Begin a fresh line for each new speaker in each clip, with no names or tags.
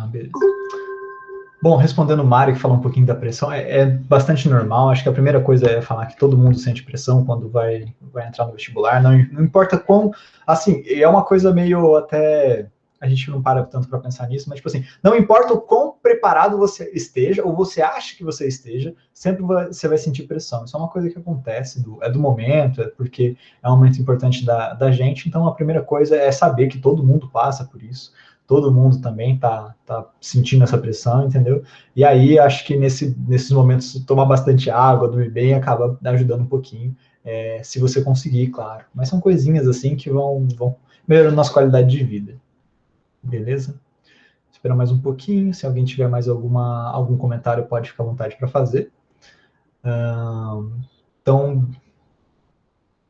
Beleza. Bom, respondendo o Mário, que falou um pouquinho da pressão, é bastante normal. Acho que a primeira coisa é falar que todo mundo sente pressão quando vai entrar no vestibular. Não importa quão... Assim, é uma coisa meio até... A gente não para tanto para pensar nisso, mas, tipo assim, não importa o quão preparado você esteja, ou você acha que você esteja, sempre você vai sentir pressão. Isso é uma coisa que acontece, é do momento, é porque é um momento importante da gente. Então, a primeira coisa é saber que todo mundo passa por isso. Todo mundo também tá sentindo essa pressão, entendeu? E aí, acho que nesses momentos, tomar bastante água, dormir bem, acaba ajudando um pouquinho, se você conseguir, claro. Mas são coisinhas assim que vão melhorando nossa qualidade de vida. Beleza? Espera mais um pouquinho. Se alguém tiver mais algum comentário, pode ficar à vontade para fazer. Então,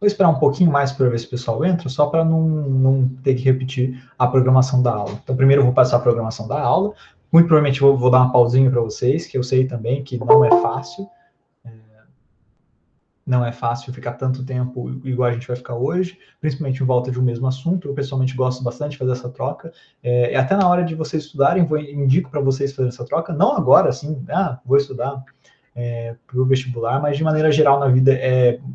vou esperar um pouquinho mais para ver se o pessoal entra, só para não ter que repetir a programação da aula. Então, primeiro eu vou passar a programação da aula. Muito provavelmente vou dar uma pausinha para vocês, que eu sei também que não é fácil. Não é fácil ficar tanto tempo igual a gente vai ficar hoje, principalmente em volta de um mesmo assunto. Eu, pessoalmente, gosto bastante de fazer essa troca. Até na hora de vocês estudarem, indico para vocês fazerem essa troca. Não agora, assim, vou estudar para o vestibular, mas de maneira geral na vida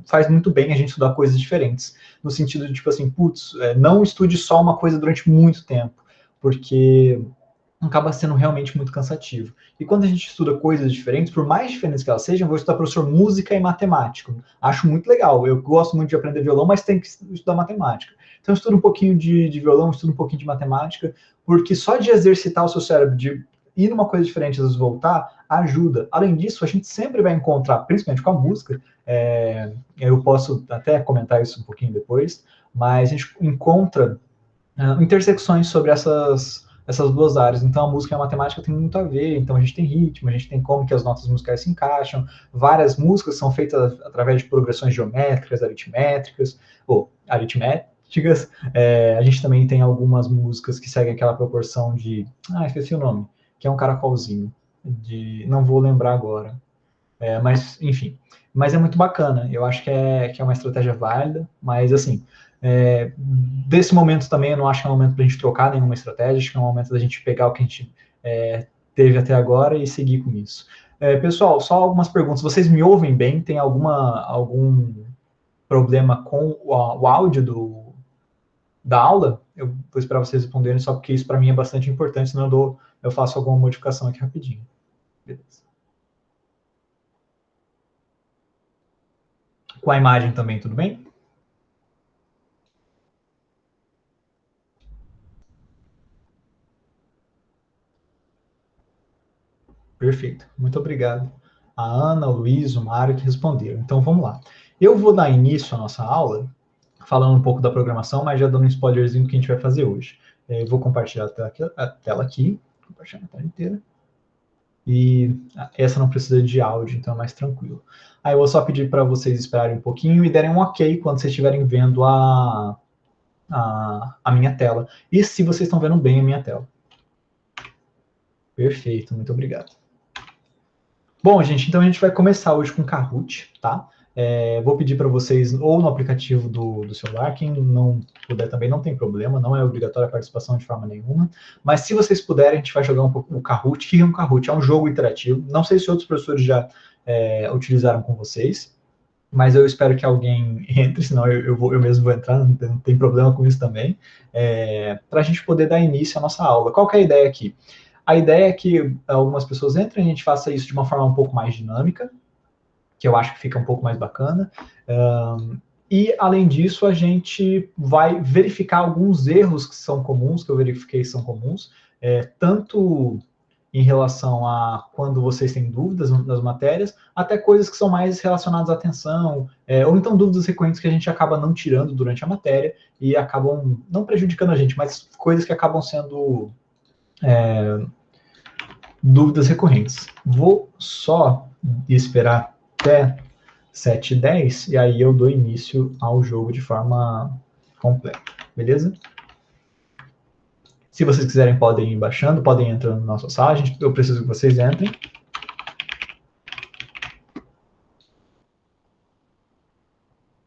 faz muito bem a gente estudar coisas diferentes. No sentido de, tipo assim, não estude só uma coisa durante muito tempo, porque acaba sendo realmente muito cansativo. E quando a gente estuda coisas diferentes, por mais diferentes que elas sejam, eu vou estudar professor música e matemática. Acho muito legal. Eu gosto muito de aprender violão, mas tem que estudar matemática. Então eu estudo um pouquinho de violão, estudo um pouquinho de matemática, porque só de exercitar o seu cérebro, de ir numa coisa diferente, às vezes voltar, ajuda. Além disso, a gente sempre vai encontrar, principalmente com a música, eu posso até comentar isso um pouquinho depois, mas a gente encontra intersecções sobre essas duas áreas. Então a música e a matemática tem muito a ver. Então a gente tem ritmo, a gente tem como que as notas musicais se encaixam. Várias músicas são feitas através de progressões geométricas, aritméticas. A gente também tem algumas músicas que seguem aquela proporção de... esqueci o nome. Que é um caracolzinho. Não vou lembrar agora. Mas, enfim. Mas é muito bacana. Eu acho que é uma estratégia válida. Mas, assim... desse momento também eu não acho que é um momento para a gente trocar nenhuma estratégia, acho que é um momento da gente pegar o que a gente teve até agora e seguir com isso. Pessoal, só algumas perguntas. Vocês me ouvem bem? Tem algum problema com o áudio da aula? Eu vou esperar vocês responderem, só porque isso para mim é bastante importante, senão eu faço alguma modificação aqui rapidinho. Beleza. Com a imagem também, tudo bem? Perfeito, muito obrigado. A Ana, o Luiz, o Mário que responderam. Então vamos lá. Eu vou dar início à nossa aula falando um pouco da programação, mas já dando um spoilerzinho do que a gente vai fazer hoje. Eu vou compartilhar a tela aqui, compartilhar a tela inteira. E essa não precisa de áudio, então é mais tranquilo. Aí eu vou só pedir para vocês esperarem um pouquinho e derem um ok quando vocês estiverem vendo a minha tela. E se vocês estão vendo bem a minha tela. Perfeito, muito obrigado. Bom, gente, então a gente vai começar hoje com Kahoot, tá? Vou pedir para vocês, ou no aplicativo do celular, quem não puder também não tem problema, não é obrigatória a participação de forma nenhuma, mas se vocês puderem, a gente vai jogar um pouco o Kahoot. O que é um Kahoot? É um jogo interativo, não sei se outros professores já utilizaram com vocês, mas eu espero que alguém entre, senão eu mesmo vou entrar, não tem problema com isso também, para a gente poder dar início à nossa aula. Qual que é a ideia aqui? A ideia é que algumas pessoas entrem e a gente faça isso de uma forma um pouco mais dinâmica, que eu acho que fica um pouco mais bacana. E, além disso, a gente vai verificar alguns erros que são comuns, que eu verifiquei que são comuns, tanto em relação a quando vocês têm dúvidas nas matérias, até coisas que são mais relacionadas à atenção, ou então dúvidas recorrentes que a gente acaba não tirando durante a matéria e acabam não prejudicando a gente, mas coisas que acabam sendo dúvidas recorrentes. Vou só esperar até 7h10 e aí eu dou início ao jogo de forma completa, beleza? Se vocês quiserem, podem ir baixando, podem entrar na nossa sala. Eu preciso que vocês entrem.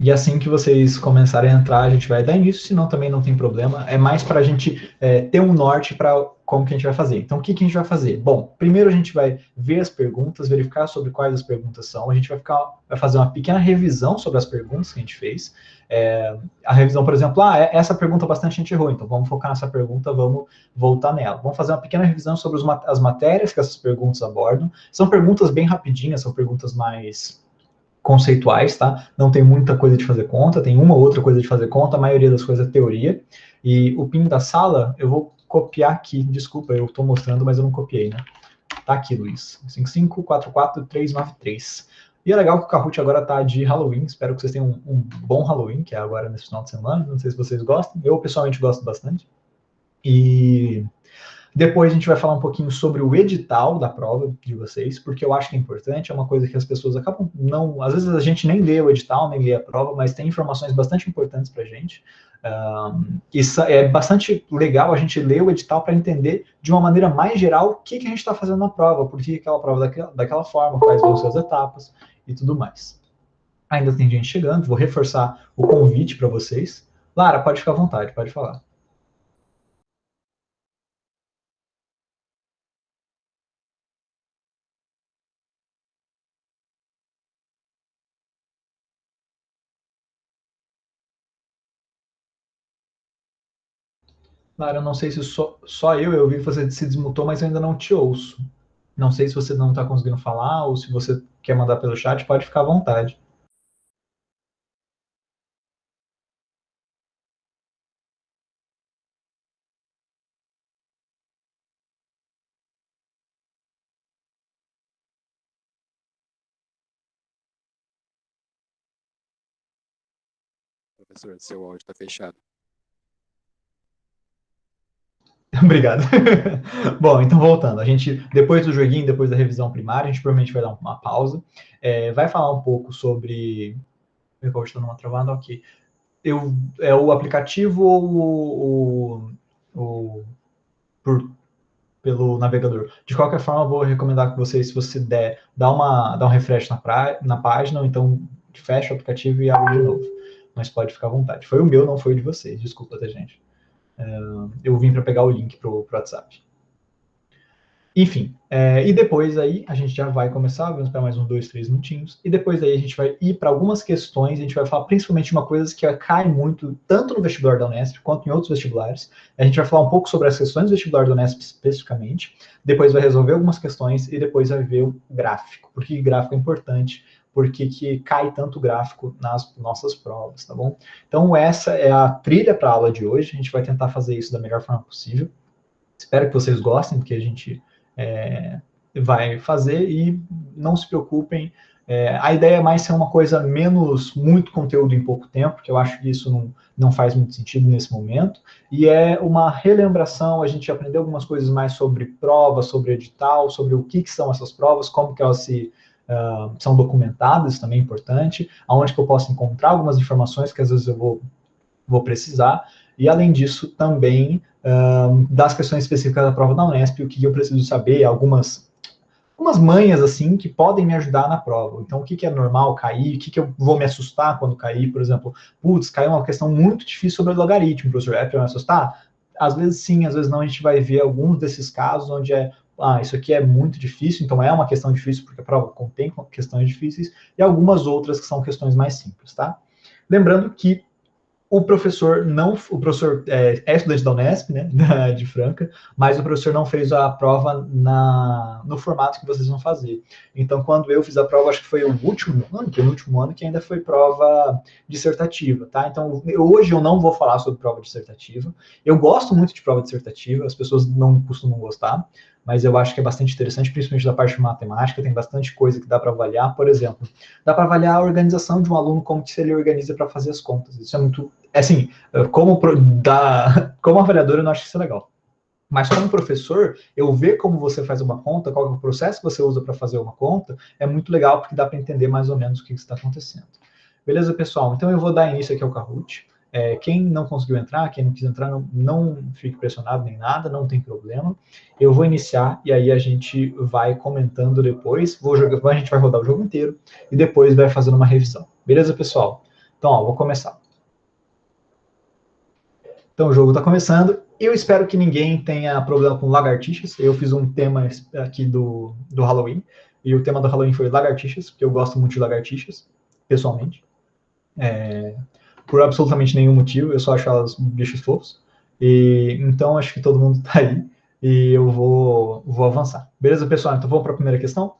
E assim que vocês começarem a entrar, a gente vai dar início, senão também não tem problema. É mais para a gente ter um norte para como que a gente vai fazer. Então, o que a gente vai fazer? Bom, primeiro a gente vai ver as perguntas, verificar sobre quais as perguntas são. A gente vai fazer uma pequena revisão sobre as perguntas que a gente fez. A revisão, por exemplo, essa pergunta bastante a gente errou, então vamos focar nessa pergunta, vamos voltar nela. Vamos fazer uma pequena revisão sobre as matérias que essas perguntas abordam. São perguntas bem rapidinhas, são perguntas mais conceituais, tá? Não tem muita coisa de fazer conta, tem uma ou outra coisa de fazer conta, a maioria das coisas é teoria. E o PIN da sala, eu vou copiar aqui, desculpa, eu estou mostrando, mas eu não copiei, né? Tá aqui, Luiz, 5544393. E é legal que o Kahoot agora tá de Halloween, espero que vocês tenham um bom Halloween, que é agora nesse final de semana, não sei se vocês gostam, eu pessoalmente gosto bastante. E depois a gente vai falar um pouquinho sobre o edital da prova de vocês, porque eu acho que é importante, é uma coisa que as pessoas acabam não... Às vezes a gente nem lê o edital, nem lê a prova, mas tem informações bastante importantes para a gente. Isso é bastante legal a gente ler o edital para entender de uma maneira mais geral o que a gente está fazendo na prova, por que aquela prova daquela forma, quais vão ser as etapas e tudo mais. Ainda tem gente chegando, vou reforçar o convite para vocês. Lara, pode ficar à vontade, pode falar. Lara, eu não sei se só eu vi que você se desmutou, mas eu ainda não te ouço. Não sei se você não está conseguindo falar ou se você quer mandar pelo chat, pode ficar à vontade.
Professor, seu áudio está fechado.
Obrigado. Bom, então voltando. A gente, depois do joguinho, depois da revisão primária, a gente provavelmente vai dar uma pausa. Vai falar um pouco sobre... Eu estou numa travada, ok. É o aplicativo ou pelo navegador. De qualquer forma, eu vou recomendar que vocês, se você der, dá um refresh na página, ou então fecha o aplicativo e abre de novo. Mas pode ficar à vontade. Foi o meu, não foi o de vocês. Desculpa, tá, gente? Eu vim para pegar o link pro WhatsApp. Enfim, e depois aí a gente já vai começar, vamos para mais uns 2, 3 minutinhos, e depois aí a gente vai ir para algumas questões, a gente vai falar principalmente uma coisa que cai muito, tanto no vestibular da Unesp, quanto em outros vestibulares. A gente vai falar um pouco sobre as questões do vestibular da Unesp especificamente, depois vai resolver algumas questões, e depois vai ver o gráfico. Por que gráfico é importante? Por que cai tanto gráfico nas nossas provas, tá bom? Então essa é a trilha para a aula de hoje, a gente vai tentar fazer isso da melhor forma possível. Espero que vocês gostem, porque a gente vai fazer, e não se preocupem, a ideia é mais ser uma coisa menos muito conteúdo em pouco tempo, porque eu acho que isso não faz muito sentido nesse momento, e é uma relembração, a gente aprender algumas coisas mais sobre prova, sobre edital, sobre o que são essas provas, como que elas são documentadas, isso também é importante, aonde que eu posso encontrar algumas informações que às vezes eu vou precisar, e além disso também das questões específicas da prova da Unesp, o que eu preciso saber, algumas manhas assim que podem me ajudar na prova. Então, o que é normal cair, o que eu vou me assustar quando cair, por exemplo, caiu uma questão muito difícil sobre logaritmo, professor, para me assustar? Às vezes sim, às vezes não, a gente vai ver alguns desses casos onde isso aqui é muito difícil, então é uma questão difícil porque a prova contém questões difíceis, e algumas outras que são questões mais simples, tá? Lembrando que o professor é estudante da Unesp, né, de Franca, mas o professor não fez a prova no formato que vocês vão fazer. Então, quando eu fiz a prova, acho que foi o penúltimo ano, que ainda foi prova dissertativa, tá? Então, hoje eu não vou falar sobre prova dissertativa. Eu gosto muito de prova dissertativa, as pessoas não costumam gostar, mas eu acho que é bastante interessante, principalmente da parte de matemática, tem bastante coisa que dá para avaliar. Por exemplo, dá para avaliar a organização de um aluno, como que se ele organiza para fazer as contas. Isso é muito... Assim, como avaliador, eu não acho isso legal. Mas como professor, eu ver como você faz uma conta, qual é o processo que você usa para fazer uma conta, é muito legal, porque dá para entender mais ou menos o que está acontecendo. Beleza, pessoal? Então eu vou dar início aqui ao Kahoot. Quem não conseguiu entrar, quem não quis entrar, não fique pressionado nem nada, não tem problema. Eu vou iniciar e aí a gente vai comentando depois. A gente vai rodar o jogo inteiro e depois vai fazendo uma revisão. Beleza, pessoal? Então, vou começar. Então, o jogo está começando Eu espero que ninguém tenha problema com lagartixas. Eu fiz um tema aqui do Halloween, e o tema do Halloween foi lagartixas, porque eu gosto muito de lagartixas, pessoalmente. Por absolutamente nenhum motivo, eu só acho elas bichos fofos. Então, acho que todo mundo tá aí, e eu vou avançar. Beleza, pessoal? Então, vamos para a primeira questão?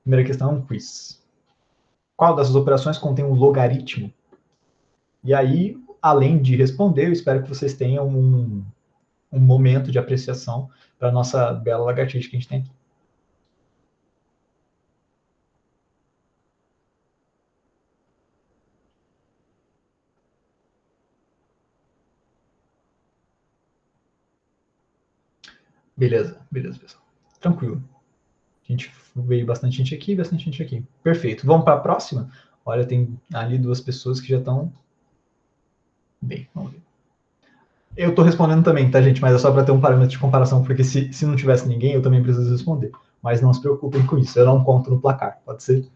Primeira questão é um quiz. Qual dessas operações contém um logaritmo? E aí, além de responder, eu espero que vocês tenham um momento de apreciação para a nossa bela lagartixa que a gente tem aqui. Beleza, beleza, pessoal. Tranquilo. A gente veio bastante gente aqui, bastante gente aqui. Perfeito. Vamos para a próxima? Olha, tem ali duas pessoas que já estão bem. Vamos ver. Eu estou respondendo também, tá, gente? Mas é só para ter um parâmetro de comparação, porque se não tivesse ninguém, eu também preciso responder. Mas não se preocupem com isso, eu não conto no placar, pode ser?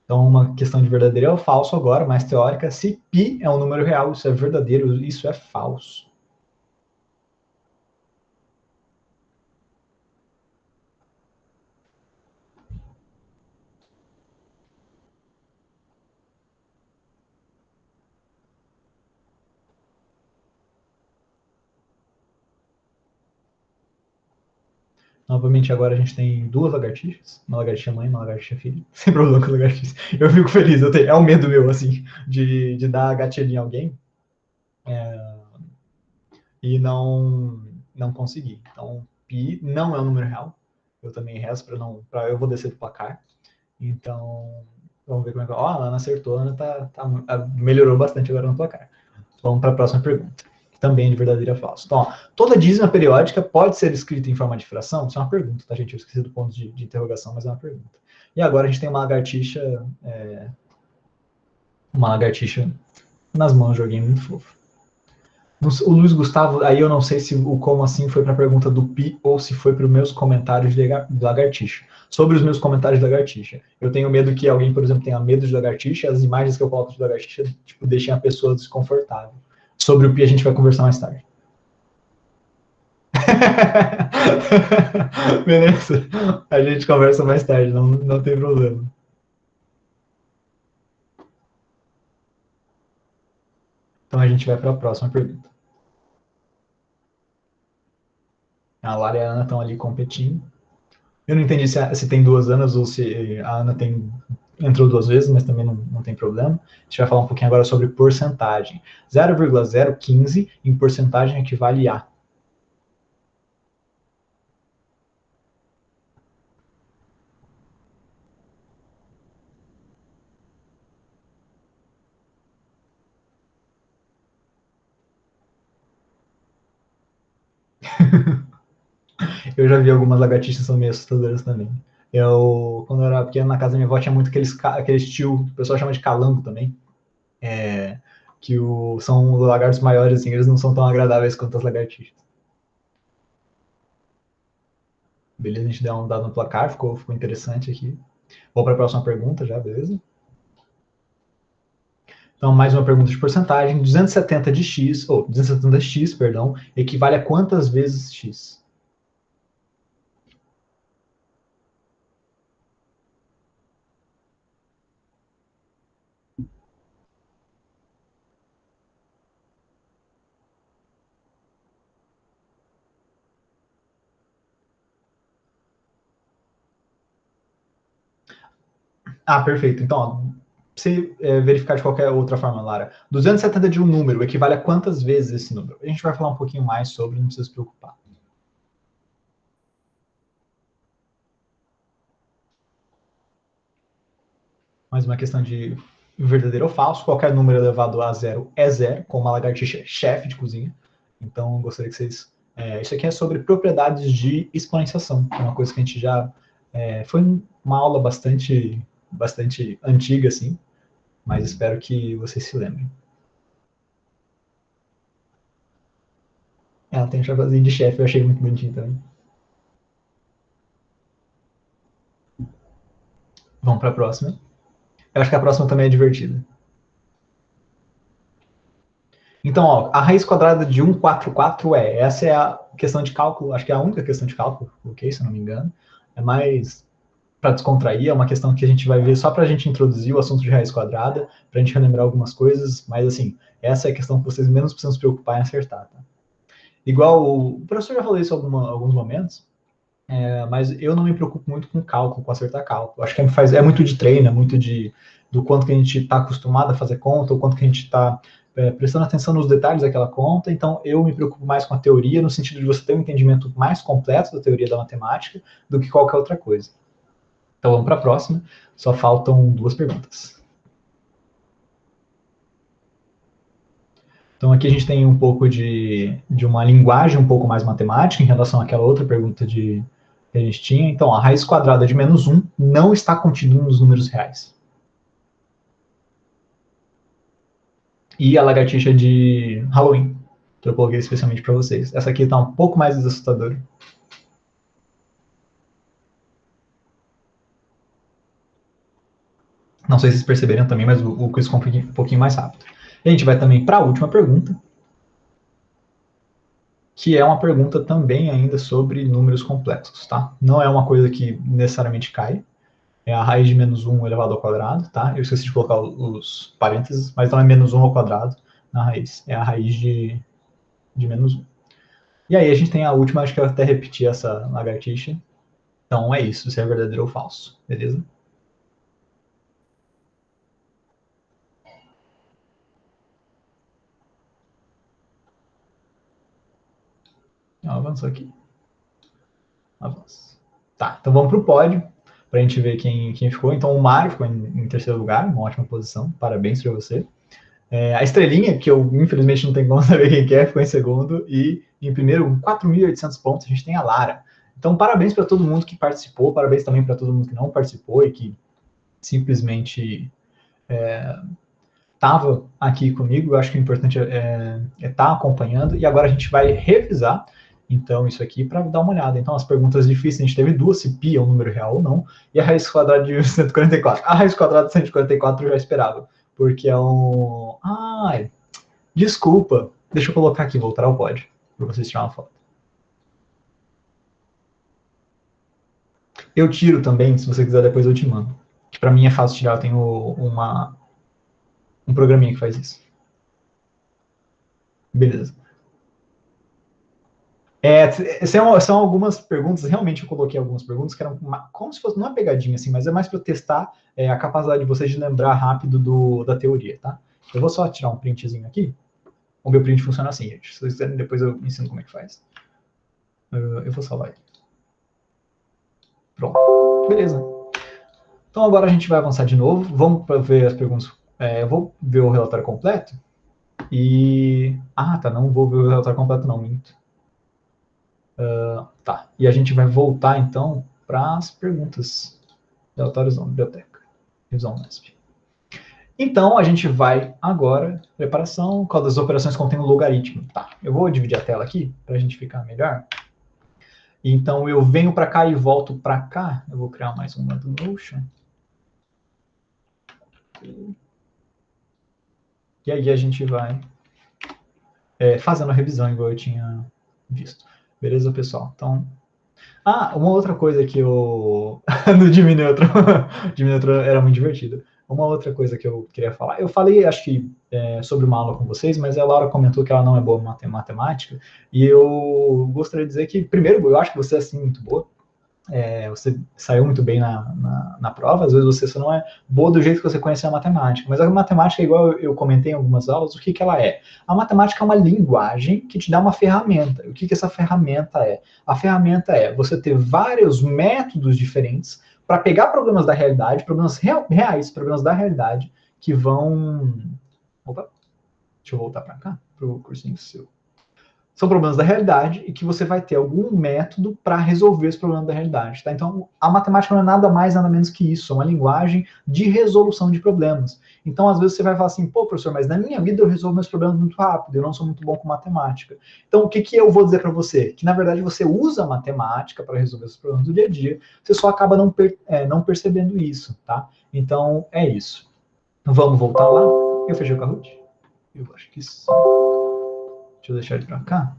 Então, uma questão de verdadeiro ou falso agora, mais teórica. Se π é um número real, isso é verdadeiro, isso é falso. Novamente, agora a gente tem duas lagartixas, uma lagartixa mãe e uma lagartixa filha. Sem problema com lagartixa. Eu fico feliz, é um medo meu, assim, de dar gatilho em alguém e não conseguir. Então, pi não é um número real. Eu também rezo para não. Eu vou descer do placar. Então, vamos ver como é que. Ó, a Ana acertou, a Ana melhorou bastante agora no placar. Vamos para a próxima pergunta. Também de verdadeiro ou falso. Então, ó, toda dízima periódica pode ser escrita em forma de fração? Isso é uma pergunta, tá, gente? Eu esqueci do ponto de interrogação, mas é uma pergunta. E agora a gente tem uma lagartixa nas mãos de alguém muito fofo. O Luiz Gustavo, aí eu não sei se o como assim foi para a pergunta do Pi ou se foi para os meus comentários de lagartixa. Sobre os meus comentários de lagartixa. Eu tenho medo que alguém, por exemplo, tenha medo de lagartixa, as imagens que eu coloco de lagartixa, tipo, deixem a pessoa desconfortável. Sobre o Pi a gente vai conversar mais tarde. Beleza. A gente conversa mais tarde, não tem problema. Então a gente vai para a próxima pergunta. A Lara e a Ana estão ali competindo. Eu não entendi se tem 2 anos ou se a Ana entrou 2 vezes, mas também não tem problema. A gente vai falar um pouquinho agora sobre porcentagem. 0,015 em porcentagem equivale a. Eu já vi algumas lagartixas que são meio assustadoras também. Quando eu era pequeno, na casa da minha avó, tinha muito aqueles tio, o pessoal chama de calango também, são lagartos maiores, assim, eles não são tão agradáveis quanto as lagartixas. Beleza, a gente deu um dado no placar, ficou interessante aqui. Vou para a próxima pergunta já, beleza? Então, mais uma pergunta de porcentagem. 270 de x, ou 270x, perdão, equivale a quantas vezes x? Ah, perfeito. Então, ó, se verificar de qualquer outra forma, Lara, 270 de um número equivale a quantas vezes esse número? A gente vai falar um pouquinho mais sobre, não precisa se preocupar. Mais uma questão de verdadeiro ou falso. Qualquer número elevado a zero é zero, como uma lagartixa chefe de cozinha. Então, gostaria que vocês. Isso aqui é sobre propriedades de exponenciação, que é uma coisa que a gente já. Foi uma aula bastante antiga, assim, mas espero que vocês se lembrem. Ela tem um chapeuzinho de chefe, eu achei muito bonitinho também. Vamos para a próxima. Eu acho que a próxima também é divertida. Então, ó, a raiz quadrada de 144 essa é a questão de cálculo, acho que é a única questão de cálculo, ok, se eu não me engano. É mais para descontrair, é uma questão que a gente vai ver só para a gente introduzir o assunto de raiz quadrada, para a gente relembrar algumas coisas, mas assim, essa é a questão que vocês menos precisam se preocupar em acertar, tá? Igual o professor já falou isso em alguns momentos, mas eu não me preocupo muito com cálculo, com acertar cálculo. Acho que é muito de treino, é muito do quanto que a gente está acostumado a fazer conta, o quanto que a gente está prestando atenção nos detalhes daquela conta. Então, eu me preocupo mais com a teoria, no sentido de você ter um entendimento mais completo da teoria da matemática do que qualquer outra coisa. Então, vamos para a próxima. Só faltam 2 perguntas. Então, aqui a gente tem um pouco de uma linguagem um pouco mais matemática em relação àquela outra pergunta que a gente tinha. Então, a raiz quadrada de menos 1 não está contida nos números reais. E a lagartixa de Halloween, que eu coloquei especialmente para vocês. Essa aqui está um pouco mais assustadora. Não sei se vocês perceberam também, mas o quiz ficou um pouquinho mais rápido. E a gente vai também para a última pergunta, que é uma pergunta também ainda sobre números complexos, tá? Não é uma coisa que necessariamente cai, é a raiz de menos 1 elevado ao quadrado, tá? Eu esqueci de colocar os parênteses, mas não é menos 1 ao quadrado na raiz, é a raiz de menos 1. E aí a gente tem a última, acho que eu até repeti essa lagartixa. Então é isso, se é verdadeiro ou falso, beleza? Avançou aqui. Avança. Tá, então vamos para o pódio, para a gente ver quem ficou. Então o Mário ficou em terceiro lugar, uma ótima posição, parabéns para você. A estrelinha, que eu infelizmente não tenho como saber quem que é, ficou em segundo. E em primeiro, com 4.800 pontos, a gente tem a Lara. Então parabéns para todo mundo que participou, parabéns também para todo mundo que não participou e que simplesmente estava aqui comigo. Eu acho que o importante é estar acompanhando. E agora a gente vai revisar, então, isso aqui para dar uma olhada. Então, as perguntas difíceis, a gente teve 2, se π é um número real ou não, e a raiz quadrada de 144. A raiz quadrada de 144 eu já esperava, porque é um... Ai, desculpa. Deixa eu colocar aqui, voltar ao pódio, para vocês tirarem uma foto. Eu tiro também, se você quiser, depois eu te mando. Que para mim é fácil tirar, eu tenho um programinha que faz isso. Beleza. São algumas perguntas, realmente eu coloquei algumas perguntas que eram como se fosse uma pegadinha, assim, mas é mais para testar a capacidade de vocês de lembrar rápido da teoria, tá? Eu vou só tirar um printzinho aqui. O meu print funciona assim, gente. Se vocês quiserem, depois eu ensino como é que faz. Eu vou salvar ele. Pronto. Beleza. Então agora a gente vai avançar de novo. Vamos ver as perguntas. Eu vou ver o relatório completo. E... Ah, tá. Não vou ver o relatório completo, não. Minto. Tá. E a gente vai voltar, então, para as perguntas. Relatórios não, biblioteca. Revisão NESP. Então, a gente vai agora, preparação, qual das operações contém o logaritmo. Tá, eu vou dividir a tela aqui, para a gente ficar melhor. Então, eu venho para cá e volto para cá. Eu vou criar mais uma do Notion. E aí a gente vai fazendo a revisão, igual eu tinha visto. Beleza, pessoal? Então... Ah, uma outra coisa que eu... no Dimineutro. Dimineutro era muito divertido. Uma outra coisa que eu queria falar. Eu falei, acho que, sobre uma aula com vocês, mas a Laura comentou que ela não é boa em matemática. E eu gostaria de dizer que, primeiro, eu acho que você é, assim, muito boa. Você saiu muito bem na prova, às vezes você só não é boa do jeito que você conhece a matemática, mas a matemática, igual eu comentei em algumas aulas, o que ela é? A matemática é uma linguagem que te dá uma ferramenta. O que essa ferramenta é? A ferramenta é você ter vários métodos diferentes para pegar problemas da realidade, problemas reais, problemas da realidade, que vão... Opa, deixa eu voltar para cá, para o cursinho seu. São problemas da realidade e que você vai ter algum método para resolver os problemas da realidade. Tá? Então, a matemática não é nada mais, nada menos que isso. É uma linguagem de resolução de problemas. Então, às vezes você vai falar assim, pô, professor, mas na minha vida eu resolvo meus problemas muito rápido, eu não sou muito bom com matemática. Então, o que eu vou dizer para você? Que, na verdade, você usa a matemática para resolver os problemas do dia a dia, você só acaba não percebendo isso, tá? Então, é isso. Vamos voltar lá? Eu fechei o Kahoot? Eu acho que sim. Deixa eu deixar ele para cá.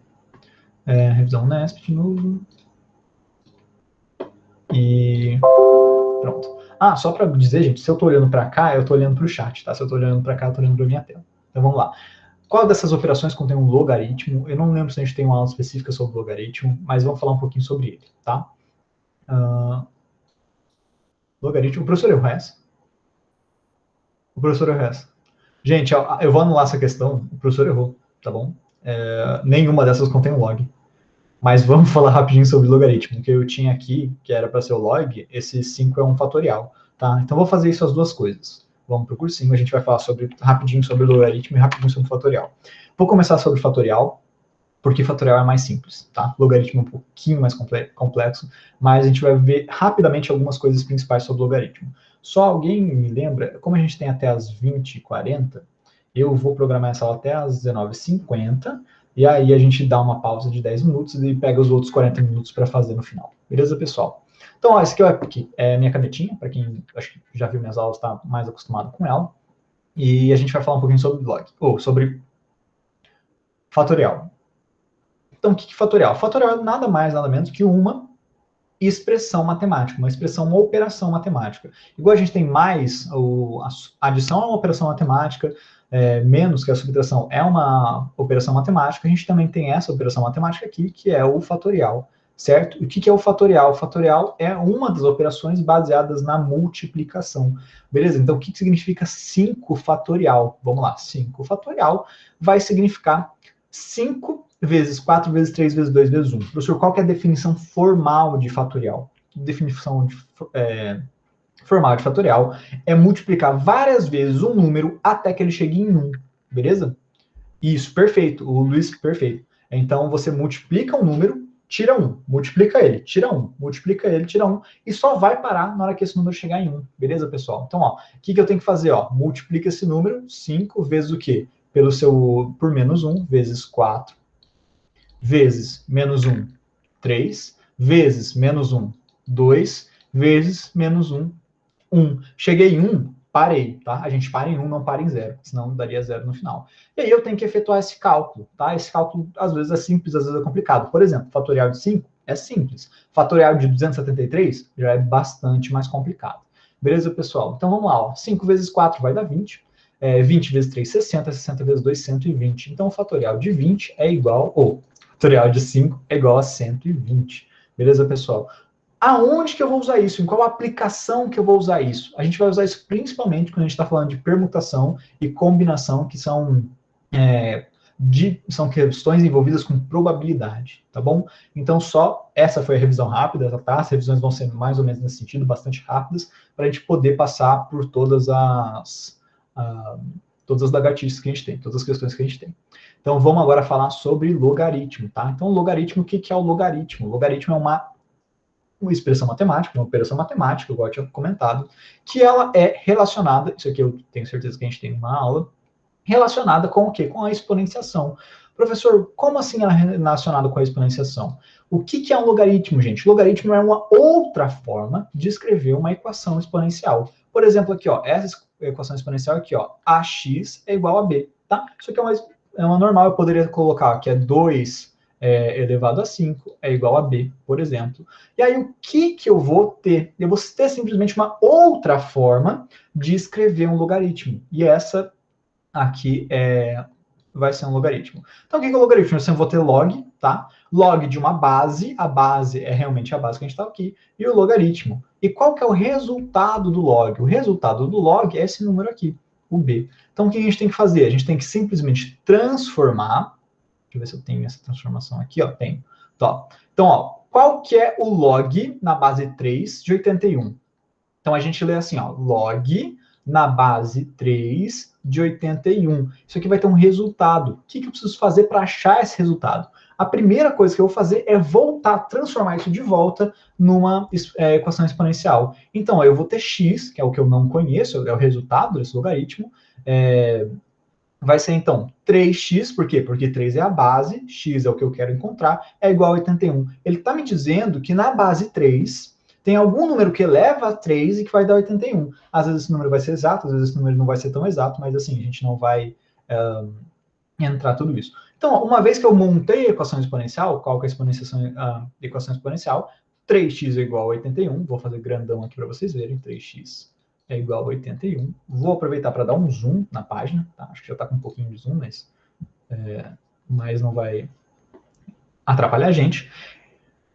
Revisão Nesp de novo. E pronto. Ah, só para dizer, gente, se eu estou olhando para cá, eu estou olhando para o chat, tá? Se eu estou olhando para cá, eu estou olhando para a minha tela. Então vamos lá. Qual dessas operações contém um logaritmo? Eu não lembro se a gente tem uma aula específica sobre logaritmo, mas vamos falar um pouquinho sobre ele, tá? Logaritmo. O professor errou essa? O professor errou essa. Gente, eu vou anular essa questão. O professor errou, tá bom? Nenhuma dessas contém um log. Mas vamos falar rapidinho sobre logaritmo. O que eu tinha aqui, que era para ser o log, esse 5 é um fatorial, tá? Então vou fazer isso as duas coisas. Vamos para o cursinho, a gente vai falar rapidinho sobre logaritmo e rapidinho sobre fatorial. Vou começar sobre fatorial, porque fatorial é mais simples, tá? Logaritmo é um pouquinho mais complexo, mas a gente vai ver rapidamente algumas coisas principais sobre logaritmo. Só alguém me lembra, como a gente tem até as 20h40, eu vou programar essa aula até as 19h50, e aí a gente dá uma pausa de 10 minutos e pega os outros 40 minutos para fazer no final. Beleza, pessoal? Então, ó, esse aqui é minha canetinha, para quem acho que já viu minhas aulas, está mais acostumado com ela. E a gente vai falar um pouquinho sobre sobre fatorial. Então, o que é fatorial? Fatorial é nada mais, nada menos que uma expressão matemática, uma operação matemática. Igual a gente tem mais, a adição é uma operação matemática, menos que a subtração é uma operação matemática, a gente também tem essa operação matemática aqui, que é o fatorial, certo? E o que é o fatorial? O fatorial é uma das operações baseadas na multiplicação, beleza? Então, o que significa 5 fatorial? Vamos lá, 5 fatorial vai significar 5 vezes 4 vezes 3 vezes 2 vezes 1. Professor, qual que é a definição formal de fatorial? Definição formal de fatorial é multiplicar várias vezes um número até que ele chegue em 1, beleza? Isso, perfeito. O Luiz, perfeito. Então, você multiplica um número, tira 1, multiplica ele, tira 1, multiplica ele, tira 1, e só vai parar na hora que esse número chegar em 1, beleza, pessoal? Então, ó, o que eu tenho que fazer? Ó, multiplica esse número, 5 vezes o quê? Por menos 1, vezes 4, vezes menos 1, 3, vezes menos 1, 2, vezes menos 1, 1. Cheguei em 1, parei, tá? A gente para em 1, não para em 0, senão daria 0 no final. E aí eu tenho que efetuar esse cálculo, tá? Esse cálculo, às vezes, é simples, às vezes é complicado. Por exemplo, fatorial de 5 é simples. Fatorial de 273 já é bastante mais complicado. Beleza, pessoal? Então, vamos lá. Ó. 5 vezes 4 vai dar 20. 20 vezes 3, 60. 60 vezes 2, 120. Então, o fatorial de 20 é igual... fatorial de 5 é igual a 120. Beleza, pessoal? Aonde que eu vou usar isso? Em qual aplicação que eu vou usar isso? A gente vai usar isso principalmente quando a gente está falando de permutação e combinação, que são questões envolvidas com probabilidade, tá bom? Então, só essa foi a revisão rápida, tá? As revisões vão ser mais ou menos nesse sentido, bastante rápidas, para a gente poder passar por todas as lagartixas que a gente tem, todas as questões que a gente tem. Então, vamos agora falar sobre logaritmo, tá? Então, logaritmo, o que é o logaritmo? O logaritmo é uma expressão matemática, uma operação matemática, igual eu tinha comentado, que ela é relacionada, isso aqui eu tenho certeza que a gente tem uma aula, relacionada com o quê? Com a exponenciação. Professor, como assim ela é relacionada com a exponenciação? O que é um logaritmo, gente? Logaritmo é uma outra forma de escrever uma equação exponencial. Por exemplo, aqui, ó, essa equação exponencial aqui, ó, ax é igual a b, tá? Isso aqui é uma normal, eu poderia colocar que é 2 elevado a 5 é igual a b, por exemplo. E aí, o que eu vou ter? Eu vou ter simplesmente uma outra forma de escrever um logaritmo. E essa aqui vai ser um logaritmo. Então, o que é o logaritmo? Eu vou ter log, tá? Log de uma base, a base é realmente a base que a gente está aqui, e o logaritmo. E qual que é o resultado do log? O resultado do log é esse número aqui, o b. Então, o que a gente tem que fazer? A gente tem que simplesmente transformar. Deixa eu ver se eu tenho essa transformação aqui, ó, tenho. Então, ó, qual que é o log na base 3 de 81? Então, a gente lê assim, ó, log na base 3 de 81. Isso aqui vai ter um resultado. O que eu preciso fazer para achar esse resultado? A primeira coisa que eu vou fazer é transformar isso de volta numa equação exponencial. Então, ó, eu vou ter x, que é o que eu não conheço, é o resultado desse logaritmo, vai ser, então, 3x, por quê? Porque 3 é a base, x é o que eu quero encontrar, é igual a 81. Ele está me dizendo que na base 3 tem algum número que eleva a 3 e que vai dar 81. Às vezes esse número vai ser exato, às vezes esse número não vai ser tão exato, mas assim, a gente não vai entrar tudo isso. Então, ó, uma vez que eu montei a equação exponencial, qual que é a equação exponencial? 3x é igual a 81, vou fazer grandão aqui para vocês verem, 3x é igual a 81. Vou aproveitar para dar um zoom na página, tá? Acho que já está com um pouquinho de zoom, mas não vai atrapalhar a gente.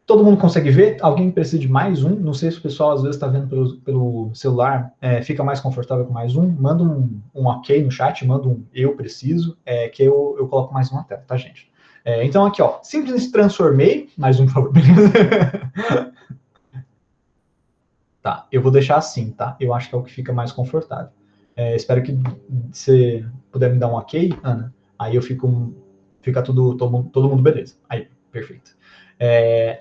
Todo mundo consegue ver? Alguém precisa de mais um? Não sei se o pessoal às vezes está vendo pelo celular, fica mais confortável com mais um. Manda um ok no chat, manda um eu preciso, que eu coloco mais um na tela, tá, gente? Então aqui, ó, simplesmente transformei, mais um, por favor, beleza? Tá, eu vou deixar assim, tá? Eu acho que é o que fica mais confortável. Espero que você puder me dar um ok, Ana. Aí eu fica todo mundo beleza. Aí, perfeito.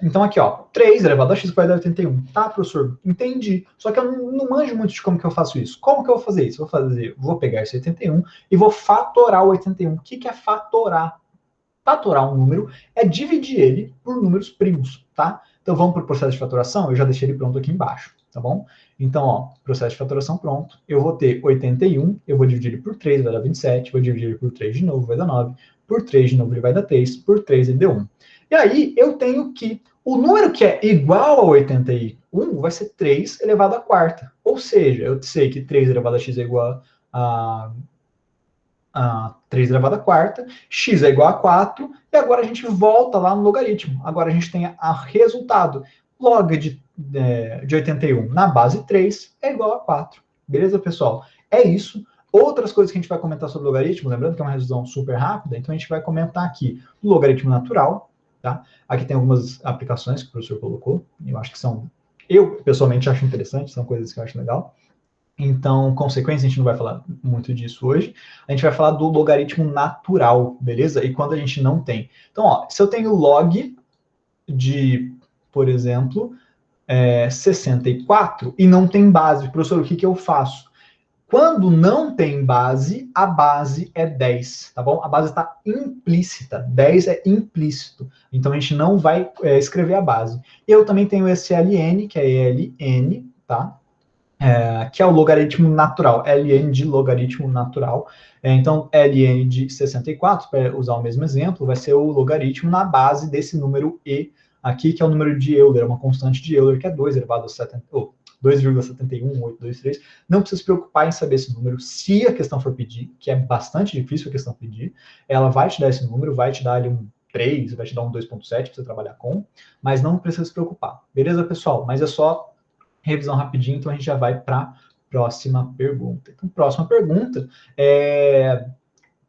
Então aqui, ó, 3 elevado a x vai dar 81. Tá, professor? Entendi. Só que eu não manjo muito de como que eu faço isso. Como que eu vou fazer isso? Vou pegar esse 81 e vou fatorar o 81. O que é fatorar? Fatorar um número é dividir ele por números primos, tá? Então vamos para o processo de fatoração, eu já deixei ele pronto aqui embaixo, tá bom? Então, ó, processo de fatoração pronto, eu vou ter 81, eu vou dividir ele por 3, vai dar 27, vou dividir ele por 3 de novo, vai dar 9, por 3 de novo ele vai dar 3, por 3 ele deu 1. E aí eu tenho que o número que é igual a 81 vai ser 3 elevado à quarta. Ou seja, eu sei que 3 elevado a x é igual a 3 elevado à quarta, x é igual a 4, e agora a gente volta lá no logaritmo. Agora a gente tem a resultado. Log de 81 na base 3 é igual a 4. Beleza, pessoal? É isso. Outras coisas que a gente vai comentar sobre logaritmo, lembrando que é uma revisão super rápida, então a gente vai comentar aqui o logaritmo natural, tá? Aqui tem algumas aplicações que o professor colocou, eu acho que eu pessoalmente acho interessante, são coisas que eu acho legal. Então, consequência, a gente não vai falar muito disso hoje. A gente vai falar do logaritmo natural, beleza? E quando a gente não tem. Então, ó, se eu tenho log de, por exemplo, 64 e não tem base, professor, o que eu faço? Quando não tem base, a base é 10, tá bom? A base está implícita, 10 é implícito. Então, a gente não vai escrever a base. Eu também tenho esse ln, que é ln, tá? Que é o logaritmo natural, ln de logaritmo natural. Então, ln de 64, para usar o mesmo exemplo, vai ser o logaritmo na base desse número e aqui, que é o número de Euler, uma constante de Euler, que é 2 elevado a 2,71823. Não precisa se preocupar em saber esse número. Se a questão for pedir, que é bastante difícil a questão pedir, ela vai te dar esse número, vai te dar ali um 3, vai te dar um 2,7 para você trabalhar com, mas não precisa se preocupar. Beleza, pessoal? Mas é só revisão rapidinho, então a gente já vai para a próxima pergunta. Então, próxima pergunta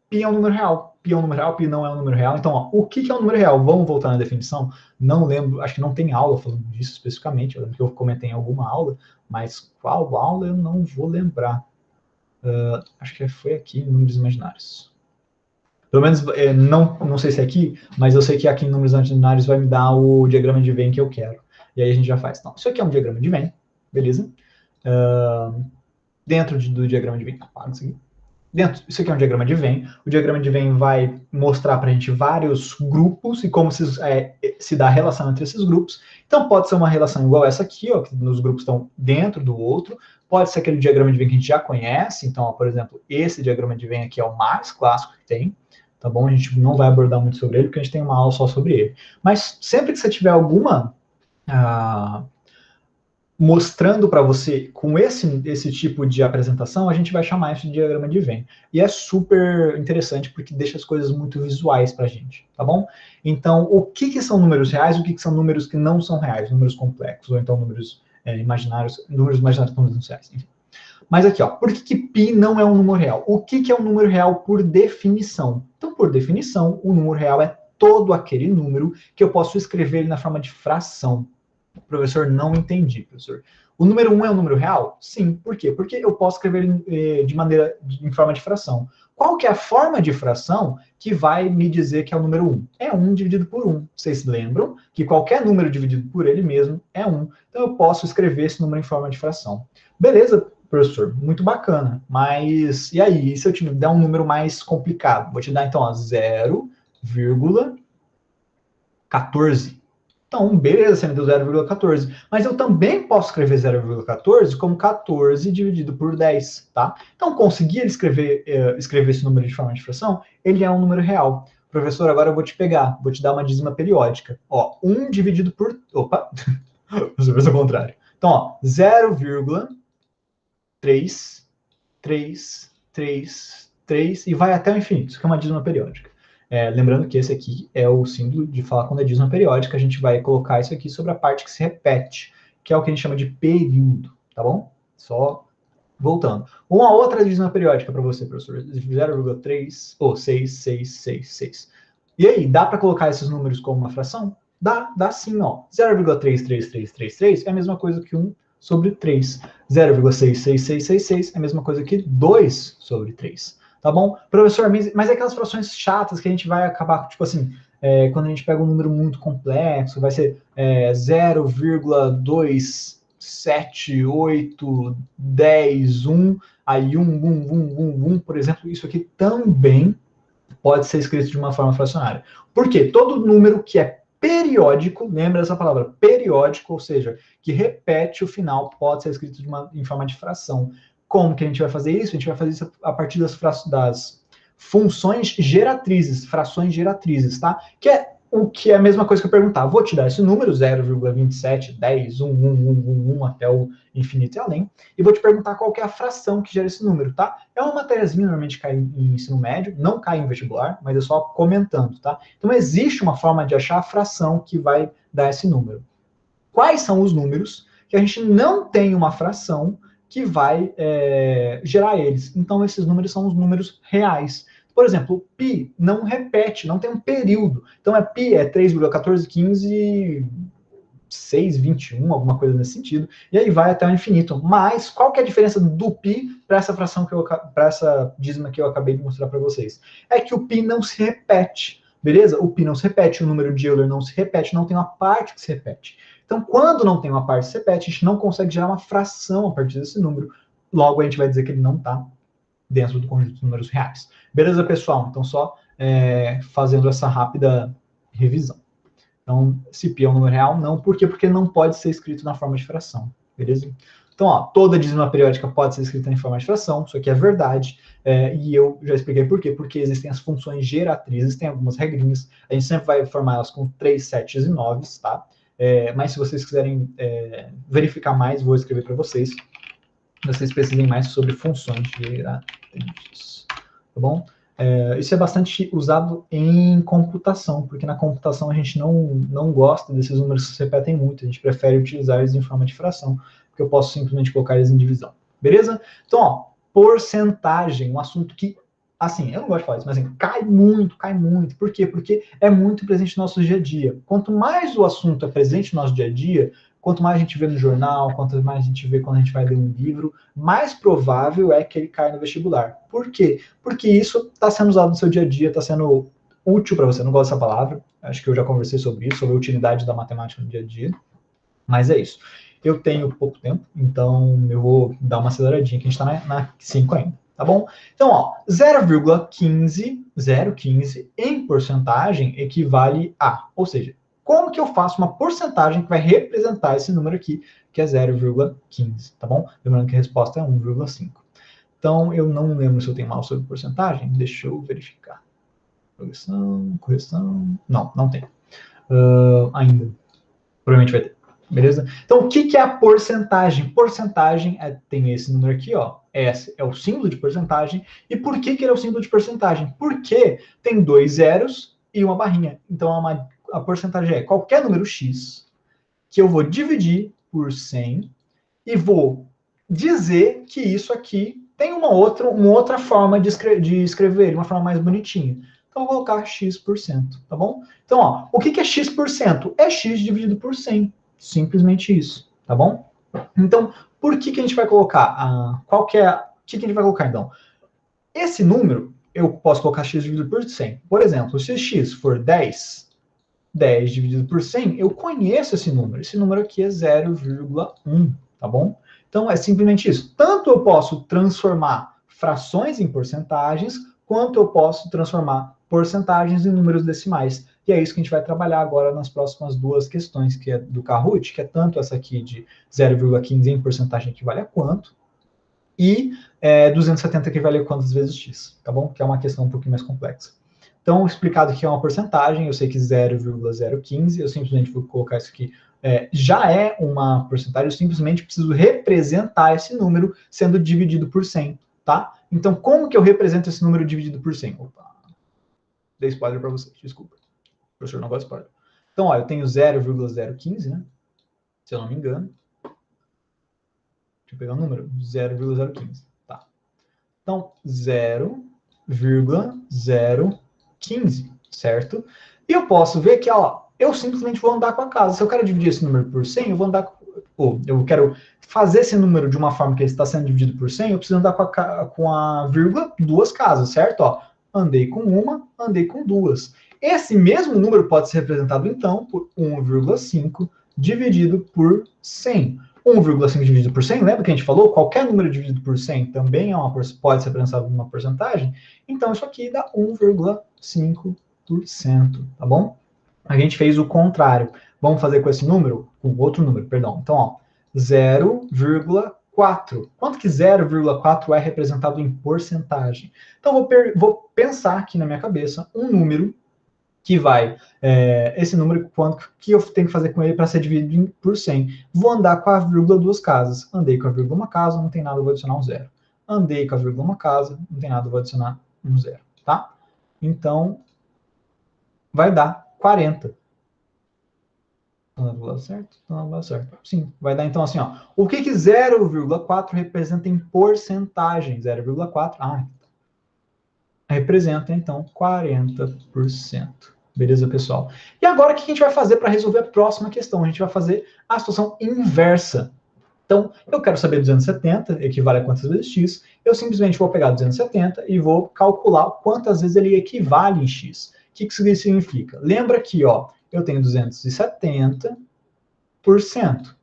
pi é um número real. Pi é um número real, pi não é um número real. Então, ó, o que é um número real? Vamos voltar na definição? Não lembro, acho que não tem aula falando disso especificamente. Eu lembro que eu comentei em alguma aula, mas qual aula eu não vou lembrar. Acho que foi aqui em números imaginários. Pelo menos, não sei se é aqui, mas eu sei que aqui em números imaginários vai me dar o diagrama de Venn que eu quero. E aí a gente já faz. Então, isso aqui é um diagrama de Venn, beleza? Dentro do diagrama de Venn, apaga isso aqui. Isso aqui é um diagrama de Venn. O diagrama de Venn vai mostrar para a gente vários grupos e como se dá a relação entre esses grupos. Então, pode ser uma relação igual essa aqui, ó, que os grupos estão dentro do outro. Pode ser aquele diagrama de Venn que a gente já conhece. Então, ó, por exemplo, esse diagrama de Venn aqui é o mais clássico que tem. Tá bom? A gente não vai abordar muito sobre ele, porque a gente tem uma aula só sobre ele. Mas sempre que você tiver alguma mostrando para você com esse tipo de apresentação, a gente vai chamar isso de diagrama de Venn. E é super interessante porque deixa as coisas muito visuais para a gente, tá bom? Então, o que são números reais e o que são números que não são reais, números complexos, ou então números imaginários, números imaginários com números reais, enfim. Mas aqui, ó, por que pi não é um número real? O que é um número real por definição? Então, por definição, o número real é todo aquele número que eu posso escrever ele na forma de fração. Professor, não entendi, professor. O número 1 é um número real? Sim. Por quê? Porque eu posso escrever ele em forma de fração. Qual que é a forma de fração que vai me dizer que é o número 1? É 1 dividido por 1. Vocês lembram que qualquer número dividido por ele mesmo é 1. Então eu posso escrever esse número em forma de fração. Beleza, professor, muito bacana. Mas, e aí? E se eu te der um número mais complicado? Vou te dar, então, 0,14. Então, beleza, você me deu 0,14. Mas eu também posso escrever 0,14 como 14 dividido por 10, tá? Então, conseguir escrever esse número de forma de fração, ele é um número real. Professor, agora eu vou te pegar, vou te dar uma dízima periódica. Ó, 1 dividido por... Opa! Você fez o contrário. Então, ó, 0,333 e vai até o infinito. Isso aqui é uma dízima periódica. Lembrando que esse aqui é o símbolo de falar quando é dízima periódica. A gente vai colocar isso aqui sobre a parte que se repete, que é o que a gente chama de período, tá bom? Só voltando. Uma outra dízima periódica para você, professor. 0,3 ou 6,666. E aí, dá para colocar esses números como uma fração? Dá sim, ó. 0,33333 é a mesma coisa que 1 sobre 3. 0,66666 é a mesma coisa que 2 sobre 3. Tá bom? Professor, mas é aquelas frações chatas que a gente vai acabar, tipo assim, quando a gente pega um número muito complexo, vai ser 0,27810, aí 1, por exemplo, isso aqui também pode ser escrito de uma forma fracionária. Por quê? Todo número que é periódico, lembra essa palavra, periódico, ou seja, que repete o final, pode ser escrito em forma de fração. Como que a gente vai fazer isso? A gente vai fazer isso a partir das funções geratrizes, frações geratrizes, tá? Que é o que é a mesma coisa que eu perguntar. Vou te dar esse número, 0,2710, 1, até o infinito e além, e vou te perguntar qual que é a fração que gera esse número, tá? É uma matériazinha, normalmente cai em ensino médio, não cai em vestibular, mas é só comentando, tá? Então, existe uma forma de achar a fração que vai dar esse número. Quais são os números que a gente não tem uma fração que vai gerar eles? Então, esses números são os números reais. Por exemplo, o π não repete, não tem um período. Então, π é 3,1415, 6,21, alguma coisa nesse sentido, e aí vai até o infinito. Mas qual que é a diferença do π para essa fração para essa dízima que eu acabei de mostrar para vocês? É que o π não se repete, beleza? O π não se repete, o número de Euler não se repete, não tem uma parte que se repete. Então, quando não tem uma parte que se repete, a gente não consegue gerar uma fração a partir desse número. Logo, a gente vai dizer que ele não está dentro do conjunto de números reais. Beleza, pessoal? Então, só fazendo essa rápida revisão. Então, esse π é um número real? Não. Por quê? Porque não pode ser escrito na forma de fração. Beleza? Então, ó, toda dízima periódica pode ser escrita em forma de fração. Isso aqui é verdade. E eu já expliquei por quê. Porque existem as funções geratrizes, tem algumas regrinhas. A gente sempre vai formar elas com 3, 7 e 9, tá? Mas se vocês quiserem verificar mais, vou escrever para vocês. Vocês pesquisem mais sobre funções geratrizes. Tá bom? Isso é bastante usado em computação, porque na computação a gente não gosta desses números que se repetem muito, a gente prefere utilizar eles em forma de fração, porque eu posso simplesmente colocar eles em divisão. Beleza? Então, ó, porcentagem, um assunto que, assim, eu não gosto de falar isso, mas assim, cai muito. Por quê? Porque é muito presente no nosso dia a dia. Quanto mais o assunto é presente no nosso dia a dia, quanto mais a gente vê no jornal, quanto mais a gente vê quando a gente vai ler um livro, mais provável é que ele caia no vestibular. Por quê? Porque isso está sendo usado no seu dia a dia, está sendo útil para você. Eu não gosto dessa palavra, acho que eu já conversei sobre isso, sobre a utilidade da matemática no dia a dia. Mas é isso. Eu tenho pouco tempo, então eu vou dar uma aceleradinha, que a gente está na 5 ainda, tá bom? Então, ó, 0,15 em porcentagem equivale a, ou seja, como que eu faço uma porcentagem que vai representar esse número aqui, que é 0,15, tá bom? Lembrando que a resposta é 1,5. Então, eu não lembro se eu tenho mal sobre porcentagem, deixa eu verificar. Correção... Não tem. Ainda. Provavelmente vai ter. Beleza? Então, o que é a porcentagem? Porcentagem tem esse número aqui, ó. Esse é o símbolo de porcentagem. E por que ele é o símbolo de porcentagem? Porque tem 2 zeros e uma barrinha. Então, a porcentagem é qualquer número x que eu vou dividir por 100 e vou dizer que isso aqui tem uma outra forma de escrever, uma forma mais bonitinha. Então, eu vou colocar x%, tá bom? Então, ó, o que é x%? É x dividido por 100. Simplesmente isso, tá bom? Então, por que a gente vai colocar? O que a gente vai colocar, então? Esse número, eu posso colocar x dividido por 100. Por exemplo, se x for 10 dividido por 100, eu conheço esse número. Esse número aqui é 0,1, tá bom? Então, é simplesmente isso. Tanto eu posso transformar frações em porcentagens, quanto eu posso transformar porcentagens em números decimais. E é isso que a gente vai trabalhar agora nas próximas duas questões, que é do Kahoot, que é tanto essa aqui de 0,15 em porcentagem equivale a quanto, e 270 equivale a quantas vezes x, tá bom? Que é uma questão um pouquinho mais complexa. Então, explicado que é uma porcentagem, eu sei que 0,015, eu simplesmente vou colocar isso aqui, já é uma porcentagem, eu simplesmente preciso representar esse número sendo dividido por 100, tá? Então, como que eu represento esse número dividido por 100? Opa, dei spoiler para vocês, desculpa. O professor não gosta de spoiler. Então, ó, eu tenho 0,015, né? Se eu não me engano. Deixa eu pegar o número, 0,015, tá? Então, 0,015, certo? E eu posso ver que, ó, eu simplesmente vou andar com a casa. Se eu quero dividir esse número por 100, eu vou andar, ou eu quero fazer esse número de uma forma que ele está sendo dividido por 100, eu preciso andar com a vírgula duas casas, certo? Ó, andei com uma, andei com duas. Esse mesmo número pode ser representado, então, por 1,5 dividido por 100. 1,5 dividido por 100, lembra que a gente falou? Qualquer número dividido por 100 também pode ser representado por uma porcentagem. Então, isso aqui dá 1,5%, tá bom? A gente fez o contrário. Vamos fazer com esse número? Com outro número, perdão. Então, ó, 0,4. Quanto que 0,4 é representado em porcentagem? Então, vou pensar aqui na minha cabeça um número que vai, esse número, quanto que eu tenho que fazer com ele para ser dividido por 100. Vou andar com a vírgula duas casas. Andei com a vírgula uma casa, não tem nada, vou adicionar um zero. Andei com a vírgula uma casa, não tem nada, vou adicionar um zero, tá? Então, vai dar 40. Certo? Certo. Sim, vai dar então assim, ó. O que 0,4 representa em porcentagem? 0,4, representa então 40%. Beleza, pessoal? E agora o que a gente vai fazer para resolver a próxima questão? A gente vai fazer a situação inversa. Então, eu quero saber 270, equivale a quantas vezes x. Eu simplesmente vou pegar 270 e vou calcular quantas vezes ele equivale em x. O que isso significa? Lembra que, ó, eu tenho 270%,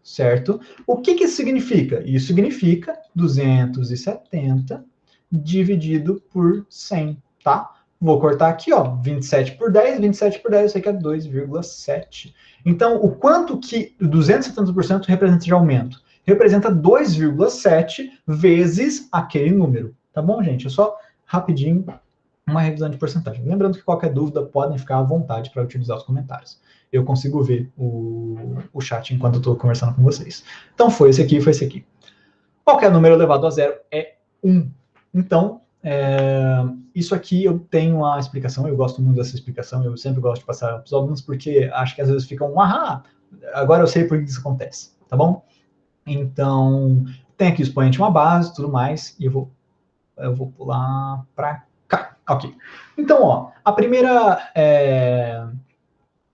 certo? O que isso significa? Isso significa 270 dividido por 100, tá? Vou cortar aqui, ó, 27 por 10, 27 por 10, eu sei que é 2,7. Então, o quanto que 270% representa de aumento? Representa 2,7 vezes aquele número, tá bom, gente? É só rapidinho uma revisão de porcentagem. Lembrando que qualquer dúvida podem ficar à vontade para utilizar os comentários. Eu consigo ver o chat enquanto eu estou conversando com vocês. Então, foi esse aqui, foi esse aqui. Qualquer número elevado a zero é 1. Então, isso aqui eu tenho a explicação, eu gosto muito dessa explicação, eu sempre gosto de passar para os alunos, porque acho que às vezes ficam, agora eu sei por que isso acontece, tá bom? Então, tem aqui o expoente, uma base, tudo mais, e eu vou pular para cá. Ok. Então, ó, a primeira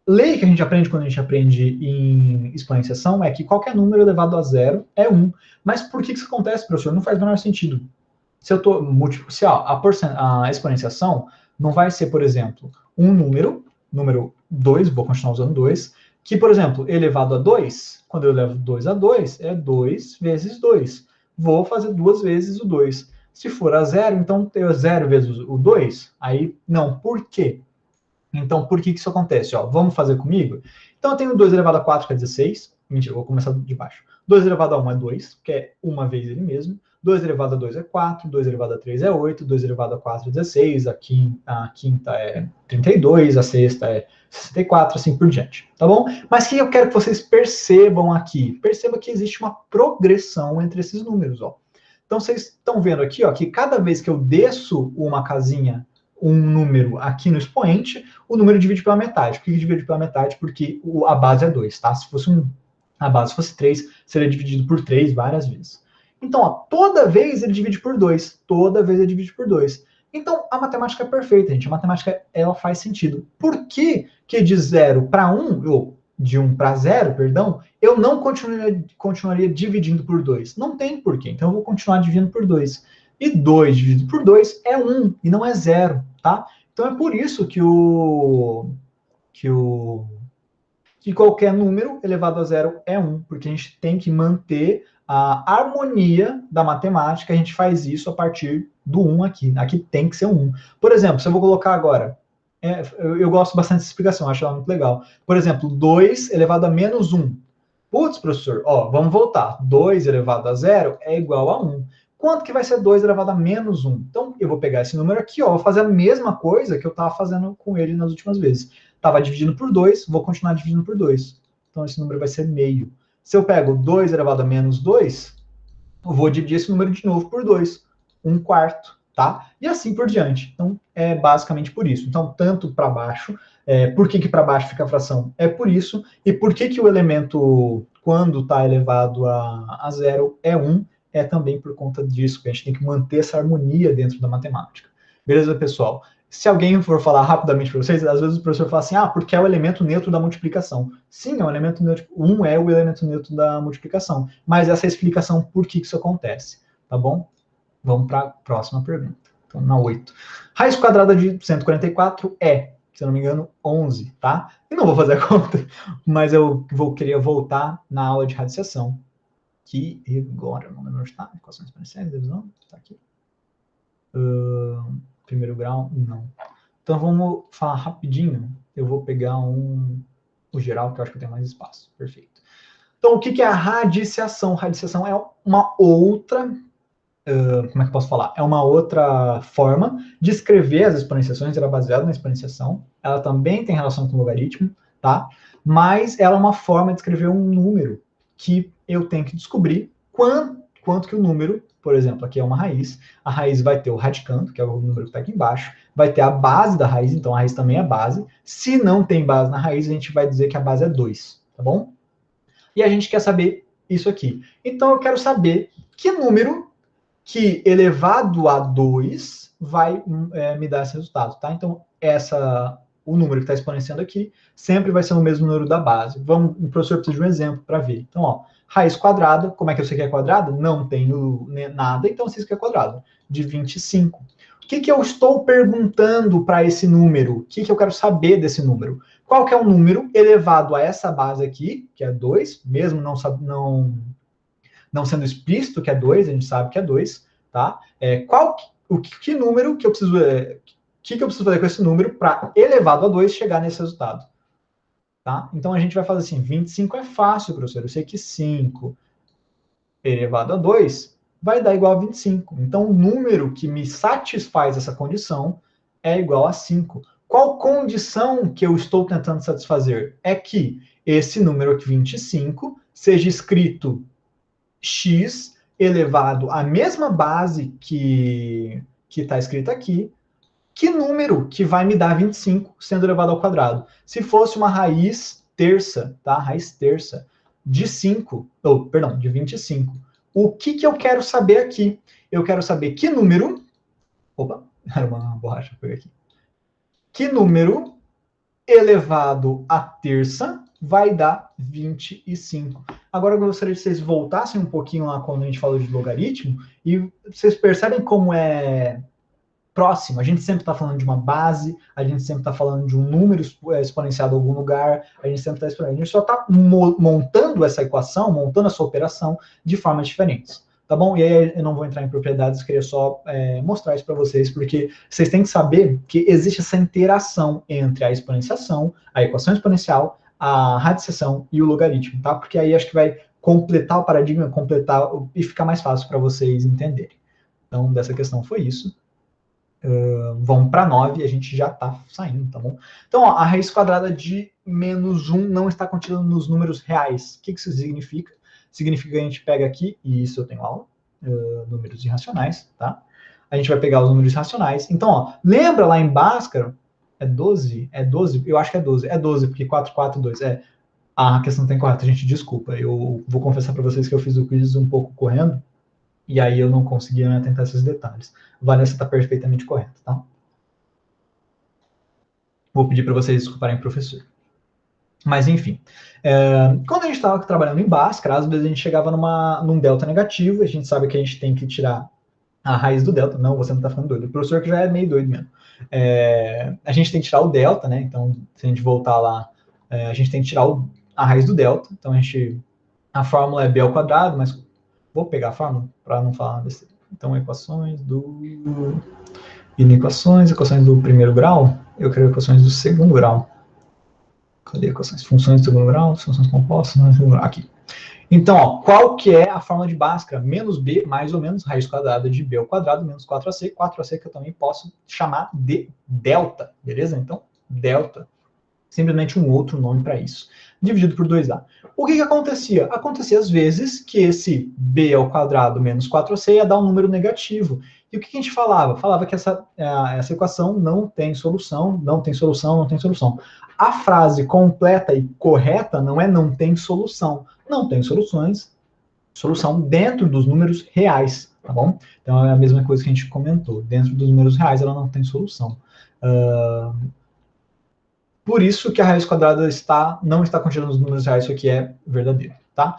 lei que a gente aprende quando a gente aprende em exponenciação é que qualquer número elevado a zero é 1. Mas por que isso acontece, professor? Não faz o menor sentido. Se eu estou a exponenciação não vai ser, por exemplo, um número 2, vou continuar usando 2, que, por exemplo, elevado a 2, quando eu levo 2 a 2, é 2 vezes 2. Vou fazer 2 vezes o 2. Se for a 0, então tem 0 vezes o 2? Aí, não. Por quê? Então, por que isso acontece? Ó, vamos fazer comigo? Então, eu tenho 2 elevado a 4, que é 16. Mentira, vou começar de baixo. 2 elevado a 1 é 2, que é uma vez ele mesmo. 2 elevado a 2 é 4, 2 elevado a 3 é 8, 2 elevado a 4 é 16, a quinta é 32, a sexta é 64, assim por diante, tá bom? Mas o que eu quero que vocês percebam aqui? Perceba que existe uma progressão entre esses números, ó. Então, vocês estão vendo aqui, ó, que cada vez que eu desço uma casinha, um número aqui no expoente, o número divide pela metade. Por que divide pela metade? Porque a base é 2, tá? Se fosse a base fosse 3, seria dividido por 3 várias vezes. Então, ó, toda vez ele divide por 2. Toda vez ele divide por 2. Então, a matemática é perfeita, gente. A matemática, ela faz sentido. Por que de 0 para 1, ou de 1 para 0, perdão, eu não continuaria dividindo por 2? Não tem porquê. Então, eu vou continuar dividindo por 2. E 2 dividido por 2 é 1, e não é 0, tá? Então, é por isso que qualquer número elevado a 0 é 1, porque a gente tem que manter a harmonia da matemática, a gente faz isso a partir do 1 aqui. Aqui tem que ser 1. Por exemplo, se eu vou colocar agora, eu gosto bastante dessa explicação, acho ela muito legal. Por exemplo, 2 elevado a menos 1. Putz, professor, ó, vamos voltar. 2 elevado a 0 é igual a 1. Quanto que vai ser 2 elevado a menos 1? Então, eu vou pegar esse número aqui, ó, vou fazer a mesma coisa que eu estava fazendo com ele nas últimas vezes. Estava dividindo por 2, vou continuar dividindo por 2. Então, esse número vai ser meio. Se eu pego 2 elevado a menos 2, eu vou dividir esse número de novo por 2. 1/4, tá? E assim por diante. Então, é basicamente por isso. Então, tanto para baixo, por que para baixo fica a fração? É por isso. E por que o elemento, quando está elevado a 0, é 1? É também por conta disso, que a gente tem que manter essa harmonia dentro da matemática. Beleza, pessoal? Se alguém for falar rapidamente para vocês, às vezes o professor fala assim, porque é o elemento neutro da multiplicação. Sim, é o elemento neutro, 1 é o elemento neutro da multiplicação, mas essa é a explicação por que isso acontece, tá bom? Vamos para a próxima pergunta. Então, na 8. Raiz quadrada de 144 é, se eu não me engano, 11, tá? Eu não vou fazer a conta, mas eu queria voltar na aula de radiciação, que agora, não lembro onde está, equações exponenciais, divisão, está aqui. Primeiro grau, não. Então, vamos falar rapidinho. Eu vou pegar o geral, que eu acho que eu tenho mais espaço. Perfeito. Então, o que é a radiciação? Radiciação é uma outra... como é que eu posso falar? É uma outra forma de escrever as exponenciações, ela é baseada na exponenciação, ela também tem relação com o logaritmo, tá? Mas ela é uma forma de escrever um número que eu tenho que descobrir quanto que o número, por exemplo, aqui é uma raiz, a raiz vai ter o radicando, que é o número que está aqui embaixo, vai ter a base da raiz, então a raiz também é base. Se não tem base na raiz, a gente vai dizer que a base é 2, tá bom? E a gente quer saber isso aqui. Então eu quero saber que número que elevado a 2 vai me dar esse resultado, tá? Então, o número que está exponenciando aqui sempre vai ser o mesmo número da base. O professor precisa de um exemplo para ver. Então, ó, raiz quadrada, como é que eu sei que é quadrada? Não tenho nada, então eu sei que é quadrada, de 25. O que eu estou perguntando para esse número? O que eu quero saber desse número? Qual que é o número elevado a essa base aqui, que é 2, mesmo não sendo explícito que é 2, a gente sabe que é 2, tá? Que número que eu preciso... que eu preciso fazer com esse número para, elevado a 2, chegar nesse resultado? Tá? Então, a gente vai fazer assim, 25 é fácil, professor. Eu sei que 5 elevado a 2 vai dar igual a 25. Então, o número que me satisfaz essa condição é igual a 5. Qual condição que eu estou tentando satisfazer? É que esse número aqui, 25, seja escrito x elevado à mesma base que está escrita aqui. Que número que vai me dar 25 sendo elevado ao quadrado? Se fosse uma raiz terça, tá? Raiz terça de 5, de 25. O que eu quero saber aqui? Eu quero saber que número... Opa, era uma borracha, foi aqui. Que número elevado à terça vai dar 25. Agora eu gostaria que vocês voltassem um pouquinho lá quando a gente falou de logaritmo e vocês percebem como é próximo. A gente sempre está falando de uma base, a gente sempre está falando de um número exponenciado em algum lugar, a gente sempre está explorando. A gente só está montando essa equação, montando essa operação de formas diferentes. Tá bom? E aí eu não vou entrar em propriedades, queria só mostrar isso para vocês, porque vocês têm que saber que existe essa interação entre a exponenciação, a equação exponencial, a radiciação e o logaritmo, tá? Porque aí acho que vai completar o paradigma, e ficar mais fácil para vocês entenderem. Então, dessa questão foi isso. Vamos para 9 e a gente já está saindo, tá bom? Então, ó, a raiz quadrada de menos 1 não está contida nos números reais. O que isso significa? Significa que a gente pega aqui, e isso eu tenho aula, números irracionais, tá? A gente vai pegar os números racionais. Então, ó, lembra lá em Bhaskara, é 12? É 12? Eu acho que é 12. É 12, porque 4, 4, 2. A questão está incorreta, gente, desculpa. Eu vou confessar para vocês que eu fiz o quiz um pouco correndo, e aí eu não conseguia me atentar a esses detalhes. Vanessa está perfeitamente correta, tá? Vou pedir para vocês desculparem o professor. Mas, enfim. Quando a gente estava trabalhando em Bhaskara, às vezes a gente chegava num delta negativo, a gente sabe que a gente tem que tirar a raiz do delta. Não, você não está ficando doido. O professor que já é meio doido mesmo. A gente tem que tirar o delta, né? Então, se a gente voltar lá, a gente tem que tirar a raiz do delta. Então, a fórmula é b ao quadrado, mas vou pegar a fórmula para não falar desse. Então, equações do primeiro grau, eu quero equações do segundo grau. Cadê equações? Funções do segundo grau, funções compostas, aqui. Então, ó, qual que é a fórmula de Bhaskara? Menos b, mais ou menos, raiz quadrada de b ao quadrado, menos 4ac. 4ac que eu também posso chamar de delta, beleza? Então, delta. Simplesmente um outro nome para isso. Dividido por 2a. O que acontecia? Acontecia às vezes que esse b ao quadrado menos 4ac ia dar um número negativo. E o que a gente falava? Falava que essa equação não tem solução, não tem solução, não tem solução. A frase completa e correta não é não tem solução. Não tem soluções, solução dentro dos números reais, tá bom? Então é a mesma coisa que a gente comentou. Dentro dos números reais ela não tem solução. Por isso que a raiz quadrada não está contida nos números reais, isso aqui é verdadeiro, tá?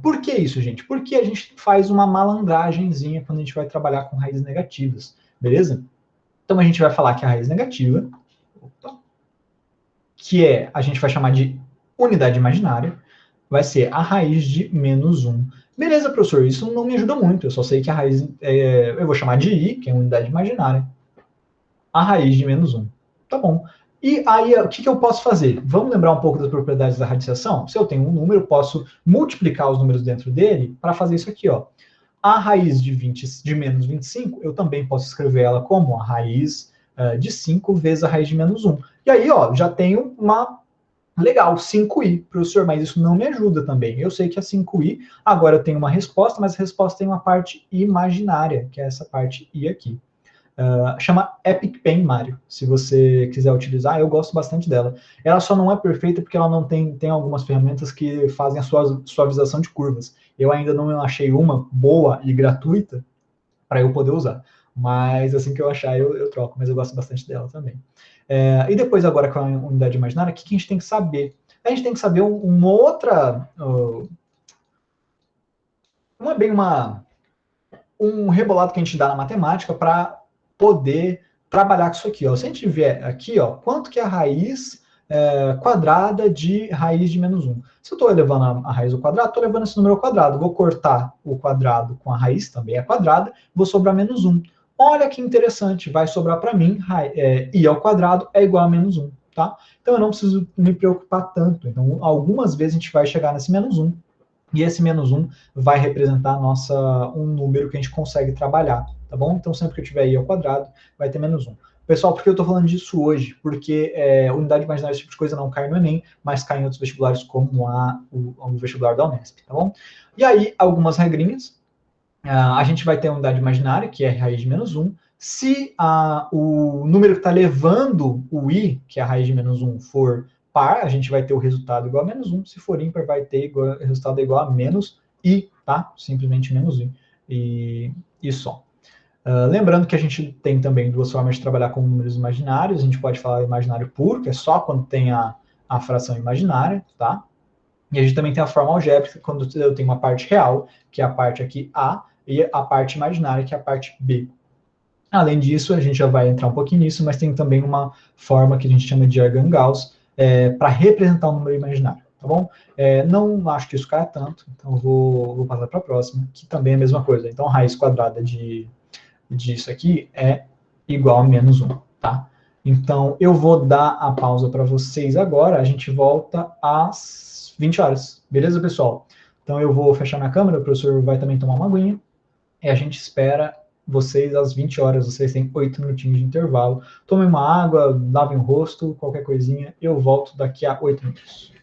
Por que isso, gente? Porque a gente faz uma malandragenzinha quando a gente vai trabalhar com raízes negativas, beleza? Então a gente vai falar que a raiz negativa, a gente vai chamar de unidade imaginária, vai ser a raiz de menos 1. Beleza, professor, isso não me ajuda muito, eu só sei que a raiz, eu vou chamar de i, que é a unidade imaginária, a raiz de menos 1. Tá bom. E aí, o que eu posso fazer? Vamos lembrar um pouco das propriedades da radiciação? Se eu tenho um número, eu posso multiplicar os números dentro dele para fazer isso aqui, ó. A raiz de menos 25, eu também posso escrever ela como a raiz de 5 vezes a raiz de menos 1. E aí, ó, já tenho uma... Legal, 5i, professor, mas isso não me ajuda também. Eu sei que é 5i, agora eu tenho uma resposta, mas a resposta tem uma parte imaginária, que é essa parte i aqui. Chama Epic Pen Mario, se você quiser utilizar, eu gosto bastante dela. Ela só não é perfeita porque ela não tem algumas ferramentas que fazem a suavização de curvas. Eu ainda não achei uma boa e gratuita para eu poder usar. Mas assim que eu achar, eu troco, mas eu gosto bastante dela também. E depois, agora com a unidade imaginária, o que a gente tem que saber? A gente tem que saber uma outra... não é bem um rebolado que a gente dá na matemática para poder trabalhar com isso aqui. Ó. Se a gente vier aqui, ó, quanto que é a raiz quadrada de raiz de menos 1? Se eu estou elevando a raiz ao quadrado, estou levando esse número ao quadrado. Vou cortar o quadrado com a raiz, também é quadrada, vou sobrar menos 1. Olha que interessante, vai sobrar para mim, i ao quadrado é igual a menos 1. Tá? Então eu não preciso me preocupar tanto. Então, algumas vezes a gente vai chegar nesse menos 1, e esse menos 1 vai representar um número que a gente consegue trabalhar, tá bom? Então, sempre que eu tiver i ao quadrado, vai ter menos 1. Pessoal, por que eu estou falando disso hoje? Porque unidade imaginária, esse tipo de coisa não cai no Enem, mas cai em outros vestibulares, como o vestibular da Unesp, tá bom? E aí, algumas regrinhas. A gente vai ter a unidade imaginária, que é a raiz de menos 1. Se o número que está levando o i, que é a raiz de menos 1, for par, a gente vai ter o resultado igual a menos 1. Se for ímpar, vai ter o resultado igual a menos i, tá? Simplesmente menos i. E só. Lembrando que a gente tem também duas formas de trabalhar com números imaginários. A gente pode falar imaginário puro, que é só quando tem a fração imaginária, tá? E a gente também tem a forma algébrica, quando eu tenho uma parte real, que é a parte aqui A, e a parte imaginária, que é a parte B. Além disso, a gente já vai entrar um pouquinho nisso, mas tem também uma forma que a gente chama de Argand-Gauss para representar o número imaginário, tá bom? Não acho que isso caia tanto, então vou passar para a próxima, que também é a mesma coisa. Então, a raiz quadrada disso aqui é igual a menos 1, tá? Então, eu vou dar a pausa para vocês agora, a gente volta às 20 horas, beleza, pessoal? Então, eu vou fechar minha câmera, o professor vai também tomar uma aguinha, e a gente espera vocês às 20 horas, vocês têm 8 minutinhos de intervalo. Tomem uma água, lavem o rosto, qualquer coisinha, eu volto daqui a 8 minutos.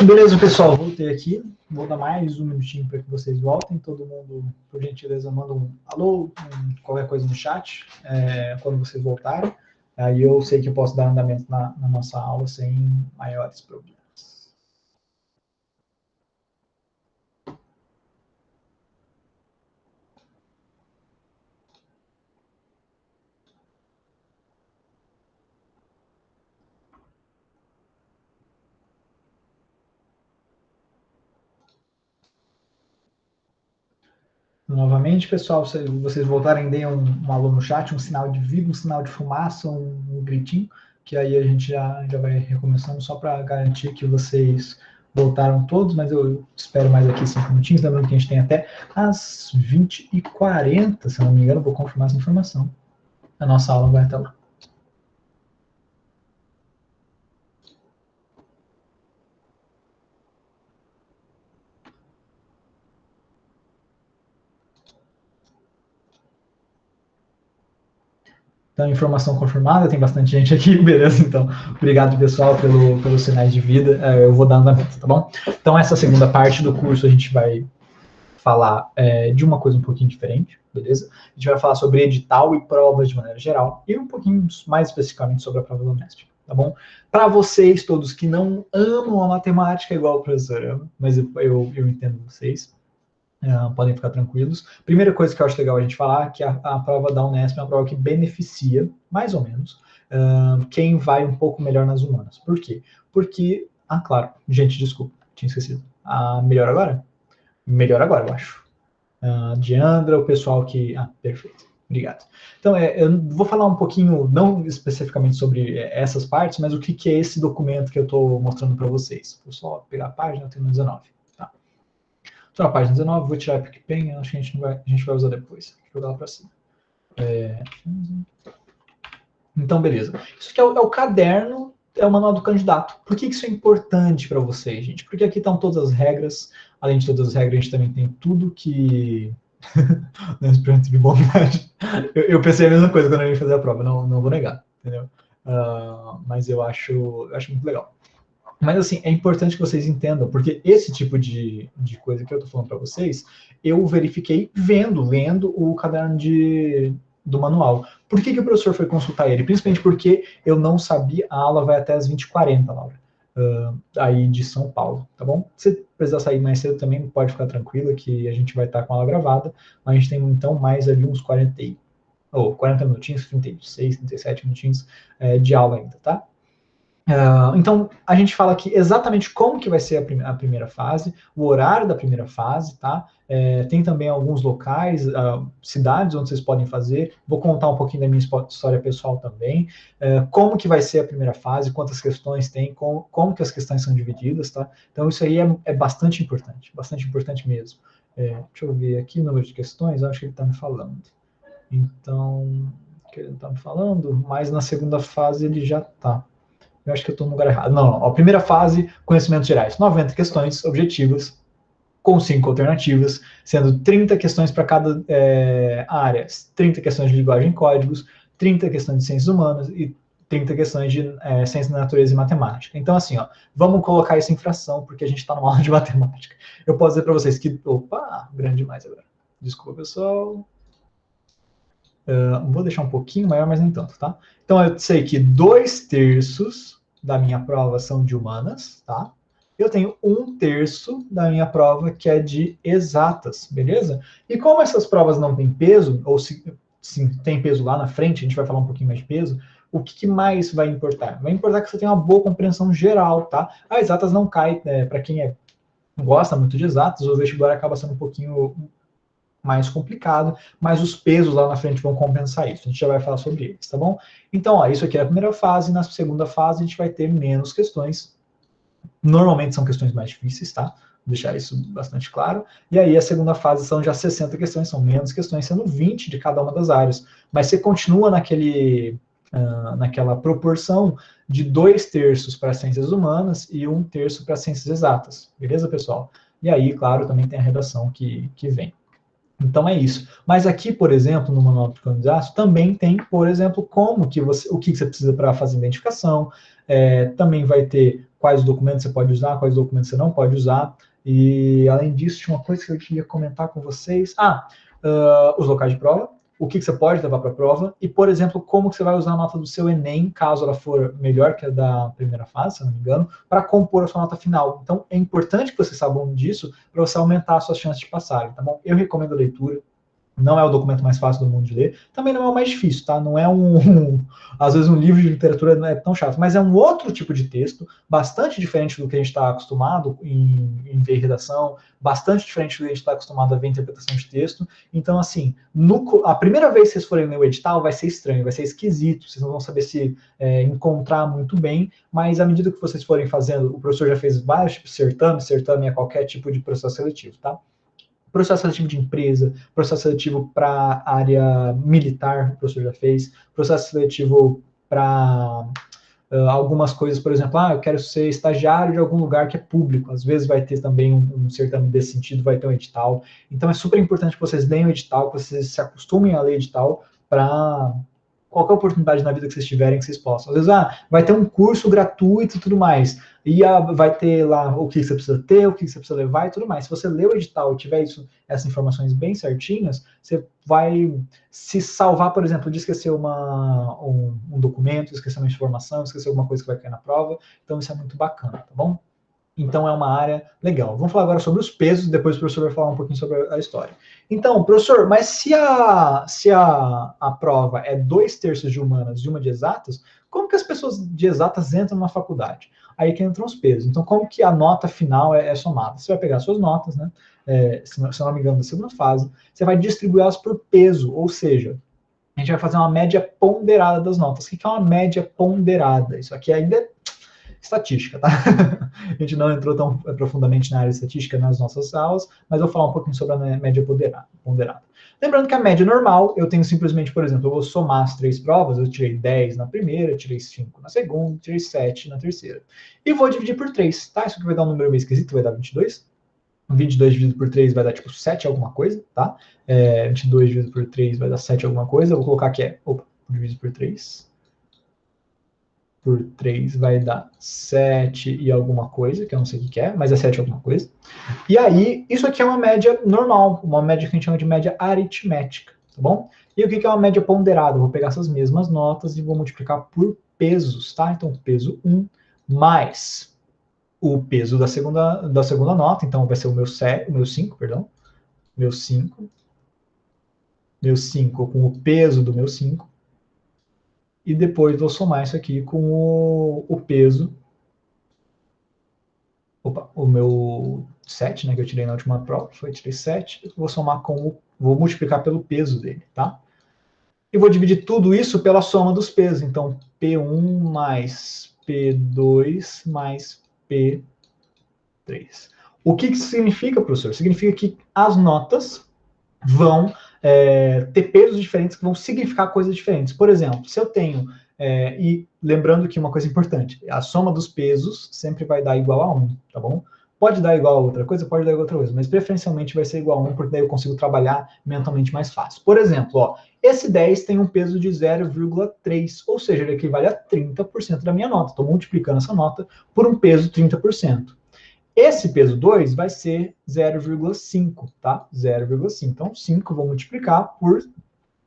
Beleza, pessoal, voltei aqui. Vou dar mais um minutinho para que vocês voltem. Todo mundo, por gentileza, manda um alô, qualquer coisa no chat, quando vocês voltarem. Aí eu sei que eu posso dar andamento na nossa aula sem maiores problemas. Novamente, pessoal, se vocês voltarem, deem um alô no chat, um sinal de vida, um sinal de fumaça, um gritinho, que aí a gente já vai recomeçando, só para garantir que vocês voltaram todos, mas eu espero mais aqui 5 minutinhos, lembrando que a gente tem até às 20h40, se eu não me engano, vou confirmar essa informação. A nossa aula vai até lá. Então, informação confirmada, tem bastante gente aqui, beleza? Então, obrigado, pessoal, pelos sinais de vida. Eu vou dar andamento, tá bom? Então, essa segunda parte do curso a gente vai falar de uma coisa um pouquinho diferente, beleza? A gente vai falar sobre edital e provas de maneira geral, e um pouquinho mais especificamente sobre a prova do mestre, tá bom? Para vocês todos que não amam a matemática igual o professor ama, mas eu entendo vocês, podem ficar tranquilos. Primeira coisa que eu acho legal a gente falar é que a prova da Unesp é uma prova que beneficia, mais ou menos, quem vai um pouco melhor nas humanas. Por quê? Porque, claro, gente, desculpa, tinha esquecido. Melhor agora? Melhor agora, eu acho. Diandra, o pessoal que... perfeito. Obrigado. Então, eu vou falar um pouquinho, não especificamente sobre essas partes, mas o que é esse documento que eu estou mostrando para vocês. Vou só pegar a página, tem no 19. Então, a página 19, vou tirar a PicPen, acho que a gente vai usar depois. Deixa eu jogar lá para cima. Então, beleza. Isso aqui é o caderno, é o manual do candidato. Por que isso é importante para vocês, gente? Porque aqui estão todas as regras. Além de todas as regras, a gente também tem tudo que... Não experimento de bondade. Eu pensei a mesma coisa quando eu ia fazer a prova, não vou negar, entendeu? Mas eu acho muito legal. Mas, assim, é importante que vocês entendam, porque esse tipo de coisa que eu estou falando para vocês, eu verifiquei lendo o caderno do manual. Por que o professor foi consultar ele? Principalmente porque eu não sabia, a aula vai até as 20h40, Laura, aí de São Paulo, tá bom? Se precisar sair mais cedo também, pode ficar tranquila, que a gente vai estar com a aula gravada, mas a gente tem, então, mais ali uns 40 minutinhos, 36, 37 minutinhos de aula ainda, tá? Então, a gente fala aqui exatamente como que vai ser a primeira fase, o horário da primeira fase, tá? Tem também alguns locais, cidades onde vocês podem fazer. Vou contar um pouquinho da minha história pessoal também. Como que vai ser a primeira fase, quantas questões tem, como que as questões são divididas, tá? Então, isso aí é bastante importante mesmo. Deixa eu ver aqui o número de questões, acho que ele está me falando. Então, que ele está me falando, mas na segunda fase ele já está. Eu acho que eu estou no lugar errado. Não. A primeira fase, conhecimentos gerais. 90 questões objetivas, com 5 alternativas, sendo 30 questões para cada área. 30 questões de linguagem e códigos, 30 questões de ciências humanas e 30 questões de ciência da natureza e matemática. Então, assim, vamos colocar isso em fração, porque a gente está numa aula de matemática. Eu posso dizer para vocês que... Opa, grande demais agora. Desculpa, pessoal. Vou deixar um pouquinho maior, mas nem tanto, tá? Então, eu sei que 2/3 da minha prova são de humanas, tá? Eu tenho 1/3 da minha prova que é de exatas, beleza? E como essas provas não têm peso, ou se tem peso lá na frente, a gente vai falar um pouquinho mais de peso, o que mais vai importar? Vai importar que você tenha uma boa compreensão geral, tá? A exatas não cai, para quem gosta muito de exatas, o vestibular acaba sendo um pouquinho mais complicado, mas os pesos lá na frente vão compensar isso. A gente já vai falar sobre eles, tá bom? Então, isso aqui é a primeira fase. Na segunda fase, a gente vai ter menos questões. Normalmente são questões mais difíceis, tá? Vou deixar isso bastante claro. E aí, a segunda fase são já 60 questões, são menos questões, sendo 20 de cada uma das áreas. Mas você continua naquela proporção de 2/3 para ciências humanas e 1/3 para ciências exatas. Beleza, pessoal? E aí, claro, também tem a redação que vem. Então é isso. Mas aqui, por exemplo, no manual do candidato, também tem, por exemplo, o que você precisa para fazer identificação. Também vai ter quais documentos você pode usar, quais documentos você não pode usar. E, além disso, tinha uma coisa que eu queria comentar com vocês. Os locais de prova, o que você pode levar para a prova e, por exemplo, como que você vai usar a nota do seu Enem, caso ela for melhor que a da primeira fase, se não me engano, para compor a sua nota final. Então, é importante que vocês saibam disso para você aumentar as suas chances de passarem, tá bom? Eu recomendo a leitura. Não é o documento mais fácil do mundo de ler, também não é o mais difícil, tá? Não é às vezes um livro de literatura não é tão chato, mas é um outro tipo de texto, bastante diferente do que a gente está acostumado em ver redação, bastante diferente do que a gente está acostumado a ver interpretação de texto. Então, assim, a primeira vez que vocês forem ler o edital vai ser estranho, vai ser esquisito, vocês não vão saber se encontrar muito bem, mas à medida que vocês forem fazendo, o professor já fez vários tipos de certame é qualquer tipo de processo seletivo, tá? Processo seletivo de empresa, processo seletivo para área militar, o professor já fez, processo seletivo para algumas coisas, por exemplo, eu quero ser estagiário de algum lugar que é público, às vezes vai ter também um certame desse sentido, vai ter um edital, então é super importante que vocês leiam o edital, que vocês se acostumem a ler edital para qualquer oportunidade na vida que vocês tiverem, que vocês possam. Às vezes, vai ter um curso gratuito e tudo mais, e vai ter lá o que você precisa ter, o que você precisa levar e tudo mais. Se você ler o edital e tiver essas informações bem certinhas, você vai se salvar, por exemplo, de esquecer um documento, esquecer uma informação, esquecer alguma coisa que vai cair na prova. Então, isso é muito bacana, tá bom? Então, é uma área legal. Vamos falar agora sobre os pesos, depois o professor vai falar um pouquinho sobre a história. Então, professor, mas se a prova é 2/3 de humanas e uma de exatas, como que as pessoas de exatas entram na faculdade? Aí que entram os pesos. Então, como que a nota final é somada? Você vai pegar suas notas, né? Se não me engano, da segunda fase, você vai distribuir elas por peso, ou seja, a gente vai fazer uma média ponderada das notas. O que é uma média ponderada? Isso aqui ainda é estatística, tá? A gente não entrou tão profundamente na área de estatística nas nossas aulas, mas eu vou falar um pouquinho sobre a média ponderada. Lembrando que a média normal, eu tenho simplesmente, por exemplo, eu vou somar as 3 provas, eu tirei 10 na primeira, tirei 5 na segunda, tirei 7 na terceira. E vou dividir por 3, tá? Isso aqui vai dar um número meio esquisito, vai dar 22. 22 dividido por 3 vai dar tipo 7 alguma coisa, tá? 22 dividido por 3 vai dar 7 alguma coisa, eu vou colocar aqui, dividido por 3 vai dar 7 e alguma coisa, que eu não sei o que é, mas é 7 alguma coisa. E aí, isso aqui é uma média normal, uma média que a gente chama de média aritmética, tá bom? E o que é uma média ponderada? Eu vou pegar essas mesmas notas e vou multiplicar por pesos, tá? Então, peso 1 mais o peso da segunda nota, então vai ser o meu 5, perdão, meu 5 com o peso do meu 5, e depois vou somar isso aqui com o peso, o meu 7, né, que eu tirei na última prova, tirei 7, vou somar vou multiplicar pelo peso dele, tá? E vou dividir tudo isso pela soma dos pesos, então P1 mais P2 mais P3. O que isso significa, professor? Significa que as notas vão ter pesos diferentes que vão significar coisas diferentes. Por exemplo, se eu tenho, e lembrando que uma coisa importante, a soma dos pesos sempre vai dar igual a 1, tá bom? Pode dar igual a outra coisa, pode dar igual a outra coisa, mas preferencialmente vai ser igual a 1, porque daí eu consigo trabalhar mentalmente mais fácil. Por exemplo, esse 10 tem um peso de 0,3, ou seja, ele equivale a 30% da minha nota. Estou multiplicando essa nota por um peso 30%. Esse peso 2 vai ser 0,5, tá? 0,5. Então, 5 vou multiplicar por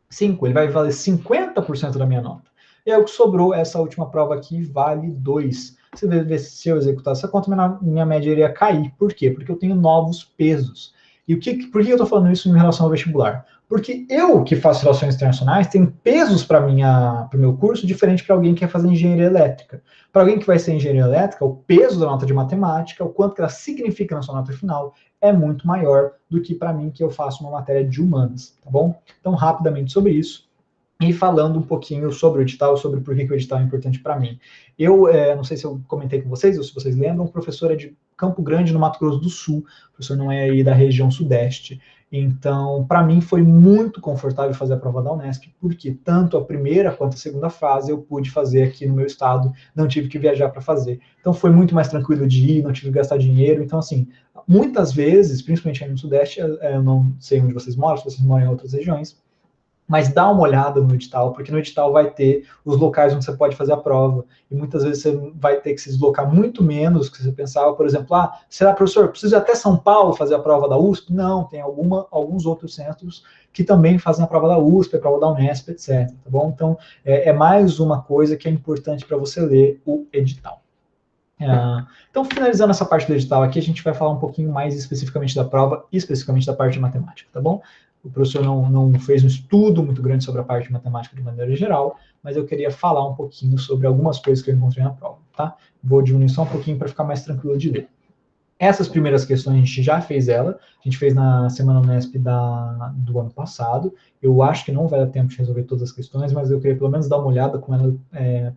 5. Ele vai valer 50% da minha nota. E aí, o que sobrou, essa última prova aqui, vale 2. Você vai ver se eu executar essa conta, minha média iria cair. Por quê? Porque eu tenho novos pesos. E por que eu estou falando isso em relação ao vestibular? Porque eu, que faço relações internacionais, tenho pesos para o meu curso diferente para alguém que quer fazer engenharia elétrica. Para alguém que vai ser engenharia elétrica, o peso da nota de matemática, o quanto que ela significa na sua nota final, é muito maior do que para mim, que eu faço uma matéria de humanas, tá bom? Então, rapidamente sobre isso. E falando um pouquinho sobre o edital, sobre por que o edital é importante para mim. Eu não sei se eu comentei com vocês, ou se vocês lembram, o professor é de Campo Grande, no Mato Grosso do Sul, o professor não é aí da região sudeste. Então, para mim, foi muito confortável fazer a prova da Unesp, porque tanto a primeira quanto a segunda fase eu pude fazer aqui no meu estado, não tive que viajar para fazer. Então, foi muito mais tranquilo de ir, não tive que gastar dinheiro. Então, assim, muitas vezes, principalmente aí no sudeste, eu não sei onde vocês moram, se vocês moram em outras regiões, mas dá uma olhada no edital, porque no edital vai ter os locais onde você pode fazer a prova, e muitas vezes você vai ter que se deslocar muito menos que você pensava, por exemplo, será, professor, preciso ir até São Paulo fazer a prova da USP? Não, tem alguns outros centros que também fazem a prova da USP, a prova da Unesp, etc, tá bom? Então, é mais uma coisa que é importante para você ler o edital. Então, finalizando essa parte do edital aqui, a gente vai falar um pouquinho mais especificamente da prova e especificamente da parte de matemática, tá bom? O professor não fez um estudo muito grande sobre a parte de matemática de maneira geral, mas eu queria falar um pouquinho sobre algumas coisas que eu encontrei na prova, tá? Vou diminuir só um pouquinho para ficar mais tranquilo de ler. Essas primeiras questões a gente já fez a gente fez na Semana Unesp do ano passado. Eu acho que não vai dar tempo de resolver todas as questões, mas eu queria pelo menos dar uma olhada com ela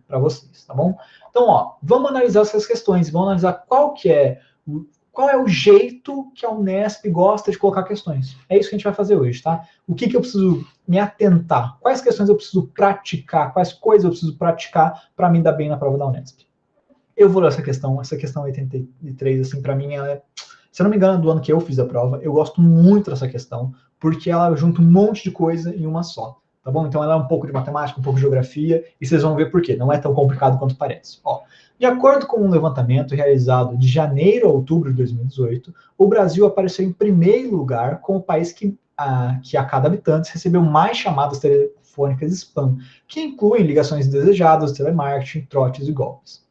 para vocês, tá bom? Então, vamos analisar essas questões, vamos analisar qual é o jeito que a Unesp gosta de colocar questões. É isso que a gente vai fazer hoje, tá? O que eu preciso me atentar? Quais questões eu preciso praticar? Quais coisas eu preciso praticar para me dar bem na prova da Unesp? Eu vou ler essa questão 83, assim, para mim, ela se eu não me engano, do ano que eu fiz a prova, eu gosto muito dessa questão, porque ela junta um monte de coisa em uma só, tá bom? Então ela é um pouco de matemática, um pouco de geografia, e vocês vão ver por quê, não é tão complicado quanto parece. De acordo com um levantamento realizado de janeiro a outubro de 2018, o Brasil apareceu em primeiro lugar como o país que a cada habitante recebeu mais chamadas telefônicas spam, que incluem ligações indesejadas, telemarketing, trotes e golpes.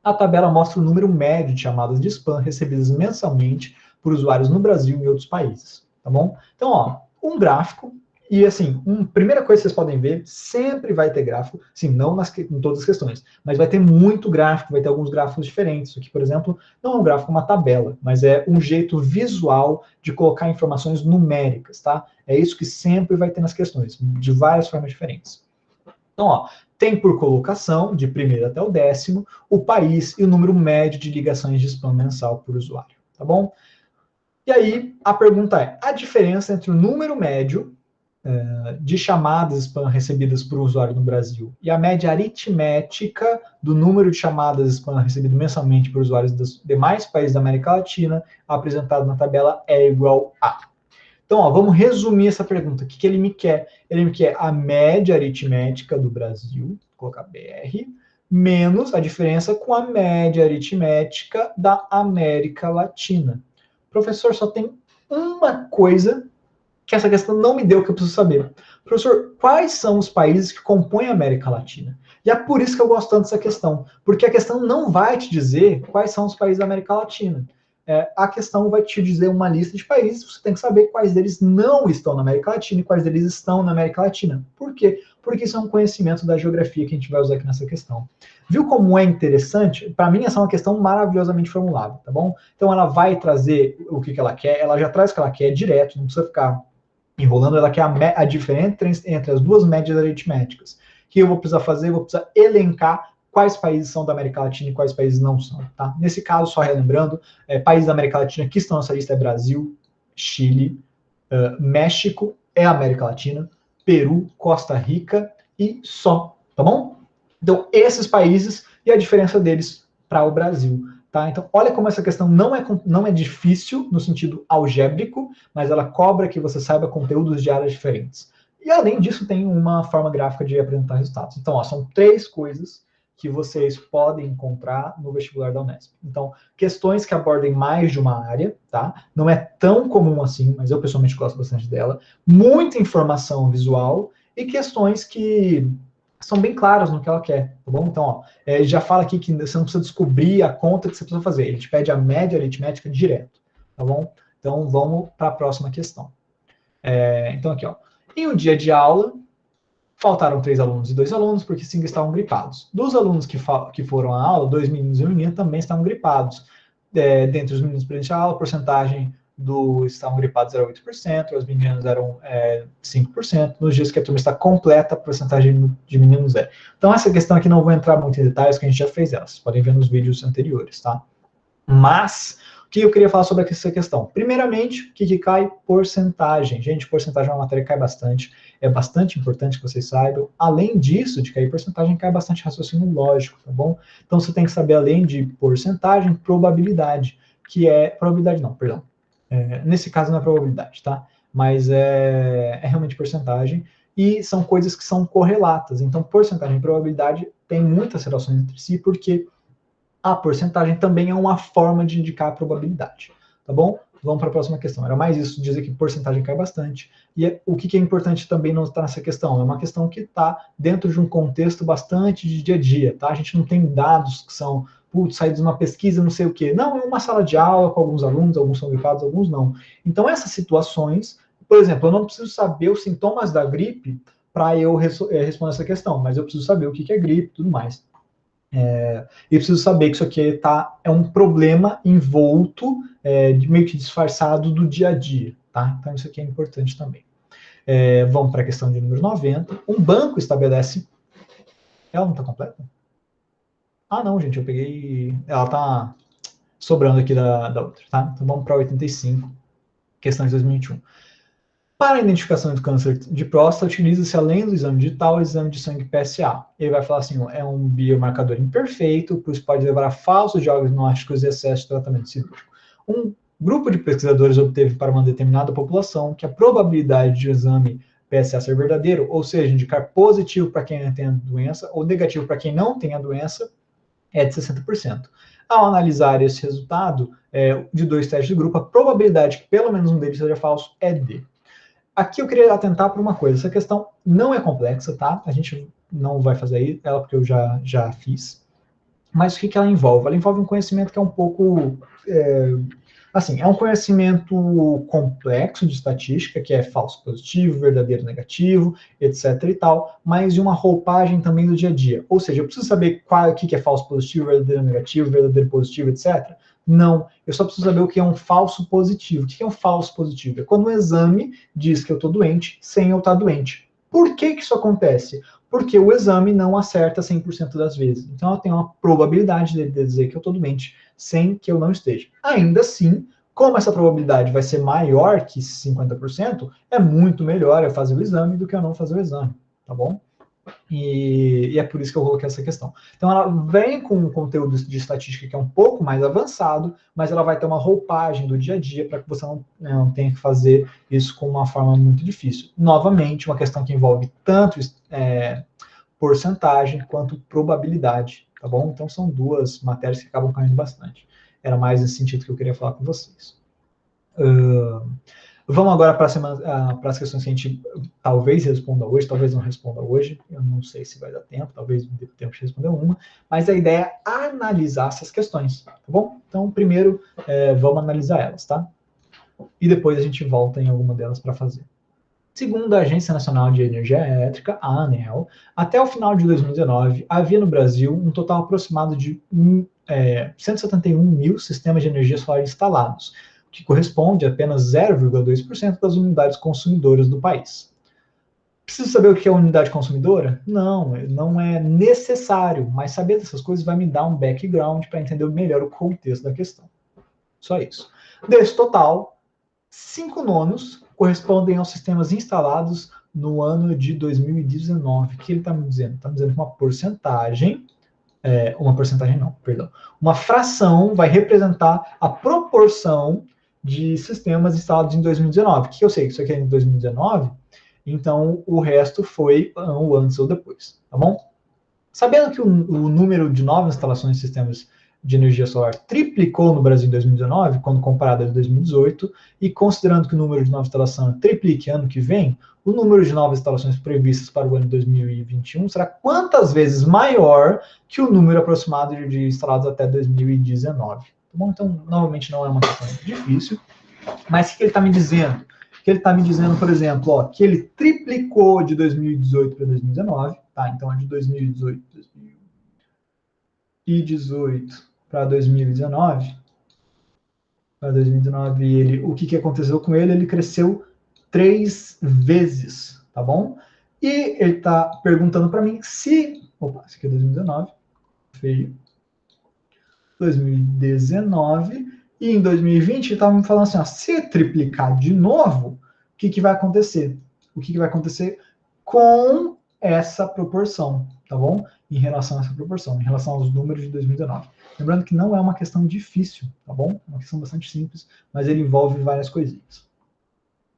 A tabela mostra o número médio de chamadas de spam recebidas mensalmente por usuários no Brasil e em outros países, tá bom? Então, um gráfico, e assim, primeira coisa que vocês podem ver, sempre vai ter gráfico, sim, não em todas as questões, mas vai ter muito gráfico, vai ter alguns gráficos diferentes. Isso aqui, por exemplo, não é um gráfico, é uma tabela, mas é um jeito visual de colocar informações numéricas, tá? É isso que sempre vai ter nas questões, de várias formas diferentes. Então, tem por colocação, de primeiro até o 10º, o país e o número médio de ligações de spam mensal por usuário, tá bom? E aí, a pergunta é, a diferença entre o número médio de chamadas spam recebidas por usuário no Brasil e a média aritmética do número de chamadas spam recebido mensalmente por usuários dos demais países da América Latina, apresentado na tabela, é igual a... Então, vamos resumir essa pergunta. O que ele me quer? Ele me quer a média aritmética do Brasil, vou colocar BR, menos a diferença com a média aritmética da América Latina. Professor, só tem uma coisa que essa questão não me deu que eu preciso saber. Professor, quais são os países que compõem a América Latina? E é por isso que eu gosto tanto dessa questão, porque a questão não vai te dizer quais são os países da América Latina. A questão vai te dizer uma lista de países, você tem que saber quais deles não estão na América Latina e quais deles estão na América Latina. Por quê? Porque isso é um conhecimento da geografia que a gente vai usar aqui nessa questão. Viu como é interessante? Para mim, essa é uma questão maravilhosamente formulada, tá bom? Então, ela vai trazer o que ela quer, ela já traz o que ela quer direto, não precisa ficar enrolando, ela quer a diferença entre as duas médias aritméticas. O que eu vou precisar fazer? Eu vou precisar elencar quais países são da América Latina e quais países não são, tá? Nesse caso, só relembrando, países da América Latina que estão nessa lista é Brasil, Chile, México é América Latina, Peru, Costa Rica e só, tá bom? Então, esses países e a diferença deles para o Brasil. Tá? Então, olha como essa questão não é difícil no sentido algébrico, mas ela cobra que você saiba conteúdos de áreas diferentes. E, além disso, tem uma forma gráfica de apresentar resultados. Então, são 3 coisas que vocês podem encontrar no vestibular da Unesp. Então, questões que abordem mais de uma área, tá? Não é tão comum assim, mas eu pessoalmente gosto bastante dela. Muita informação visual e questões que são bem claras no que ela quer, tá bom? Então, ele já fala aqui que você não precisa descobrir a conta que você precisa fazer, ele te pede a média aritmética direto, tá bom? Então, vamos para a próxima questão. Então, aqui, em um dia de aula, faltaram 3 alunos e 2 alunos, porque 5 estavam gripados. Dos alunos que foram à aula, 2 meninos e uma menina também estavam gripados. Dentre os meninos presentes à aula, a porcentagem dos estavam gripados era 8%, as meninas eram 5%. Nos dias que a turma está completa, a porcentagem de meninos é. Então, essa questão aqui não vou entrar muito em detalhes, que a gente já fez ela. Vocês podem ver nos vídeos anteriores, tá? Mas, o que eu queria falar sobre essa questão? Primeiramente, o que cai? Porcentagem. Gente, porcentagem é uma matéria que cai bastante. É bastante importante que vocês saibam. Além disso, de cair porcentagem, cai bastante raciocínio lógico, tá bom? Então, você tem que saber, além de porcentagem, probabilidade, que é... Probabilidade não, perdão. Nesse caso não é probabilidade, tá? Mas é realmente porcentagem. e são coisas que são correlatas. Então, porcentagem e probabilidade tem muitas relações entre si, porque a porcentagem também é uma forma de indicar a probabilidade, tá bom? Vamos para a próxima questão. Era mais isso, dizer que porcentagem cai bastante. E o que é importante também não está nessa questão? É uma questão que está dentro de um contexto bastante de dia a dia, tá? A gente não tem dados que são, saídos de uma pesquisa, não sei o quê. Não, é uma sala de aula com alguns alunos, alguns são gripados, alguns não. Então, essas situações, por exemplo, eu não preciso saber os sintomas da gripe para eu responder essa questão, mas eu preciso saber o que é gripe e tudo mais. E preciso saber que isso aqui é um problema envolto, meio que disfarçado do dia a dia, tá? Então isso aqui é importante também. Vamos para a questão de número 90. Um banco estabelece... Ela não está completa? Ah, não, gente, eu peguei... Ela está sobrando aqui da outra, tá? Então vamos para 85, questão de 2021. Para a identificação do câncer de próstata, utiliza-se, além do exame digital, o exame de sangue PSA. Ele vai falar assim, é um biomarcador imperfeito, pois pode levar a falsos diagnósticos e excesso de tratamento cirúrgico. Um grupo de pesquisadores obteve para uma determinada população que a probabilidade de o exame PSA ser verdadeiro, ou seja, indicar positivo para quem tem a doença ou negativo para quem não tem a doença, é de 60%. Ao analisar esse resultado de 2 testes de grupo, a probabilidade que pelo menos um deles seja falso é D. Aqui eu queria atentar para uma coisa. Essa questão não é complexa, tá? A gente não vai fazer ela porque eu já fiz. Mas o que ela envolve? Ela envolve um conhecimento que é um pouco... é um conhecimento complexo de estatística, que é falso positivo, verdadeiro negativo, etc e tal, mas de uma roupagem também do dia a dia. Ou seja, eu preciso saber o que é falso positivo, verdadeiro negativo, verdadeiro positivo, etc. Não, eu só preciso saber o que é um falso positivo. O que é um falso positivo? É quando o exame diz que eu estou doente sem eu estar doente. Por que isso acontece? Porque o exame não acerta 100% das vezes. Então, eu tenho uma probabilidade de dizer que eu estou doente sem que eu não esteja. Ainda assim, como essa probabilidade vai ser maior que 50%, é muito melhor eu fazer o exame do que eu não fazer o exame, tá bom? E é por isso que eu coloquei essa questão. Então, ela vem com um conteúdo de estatística que é um pouco mais avançado, mas ela vai ter uma roupagem do dia a dia para que você não tenha que fazer isso com uma forma muito difícil. Novamente, uma questão que envolve tanto porcentagem quanto probabilidade, tá bom? Então, são duas matérias que acabam caindo bastante. Era mais nesse sentido que eu queria falar com vocês. Vamos agora para as questões que a gente talvez responda hoje, talvez não responda hoje, eu não sei se vai dar tempo, talvez não dê tempo de responder uma, mas a ideia é analisar essas questões, tá bom? Então, primeiro, vamos analisar elas, tá? E depois a gente volta em alguma delas para fazer. Segundo a Agência Nacional de Energia Elétrica, a ANEEL, até o final de 2019, havia no Brasil um total aproximado de 171 mil sistemas de energia solar instalados, que corresponde a apenas 0,2% das unidades consumidoras do país. Preciso saber o que é unidade consumidora? Não, não é necessário, mas saber dessas coisas vai me dar um background para entender melhor o contexto da questão. Só isso. Desse total, 5/9 correspondem aos sistemas instalados no ano de 2019. O que ele está me dizendo? Está me dizendo que uma fração vai representar a proporção de sistemas instalados em 2019. O que eu sei? Que isso aqui é em 2019, então o resto foi o antes ou depois, tá bom? Sabendo que o número de novas instalações de sistemas de energia solar triplicou no Brasil em 2019, quando comparado a 2018, e considerando que o número de novas instalações triplique ano que vem, o número de novas instalações previstas para o ano de 2021 será quantas vezes maior que o número aproximado de instalados até 2019. Tá bom? Então, novamente, não é uma questão difícil, mas o que ele está me dizendo? Que ele está me dizendo, por exemplo, que ele triplicou de 2018 para 2019, tá? Então é de 2018 para 2019. Para 2019, o que aconteceu com ele? Ele cresceu 3 vezes, tá bom? E ele está perguntando para mim se... Opa, esse aqui é 2019. Feio. 2019. E em 2020, ele estava me falando assim, se triplicar de novo, o que vai acontecer? O que vai acontecer com essa proporção, tá bom? Em relação a essa proporção, em relação aos números de 2019. Lembrando que não é uma questão difícil, tá bom? É uma questão bastante simples, mas ele envolve várias coisinhas.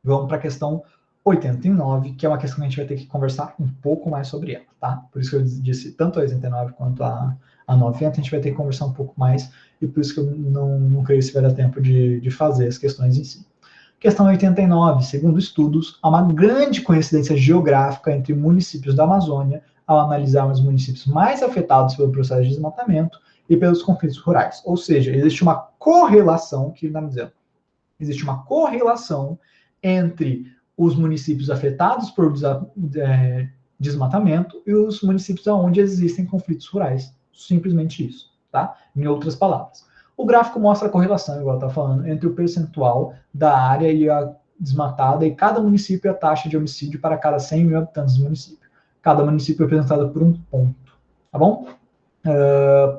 Vamos para a questão 89, que é uma questão que a gente vai ter que conversar um pouco mais sobre ela, tá? Por isso que eu disse tanto a 89 quanto a 90, a gente vai ter que conversar um pouco mais, e por isso que eu não creio se vai dar tempo de fazer as questões em si. Questão 89, segundo estudos, há uma grande coincidência geográfica entre municípios da Amazônia ao analisar os municípios mais afetados pelo processo de desmatamento e pelos conflitos rurais. Ou seja, existe uma correlação, que ele está me dizendo, existe uma correlação entre os municípios afetados por desmatamento e os municípios onde existem conflitos rurais. Simplesmente isso, tá? Em outras palavras. O gráfico mostra a correlação, igual eu estava falando, entre o percentual da área e a desmatada e cada município e a taxa de homicídio para cada 100 mil habitantes do município. Cada município é representado por um ponto, tá bom?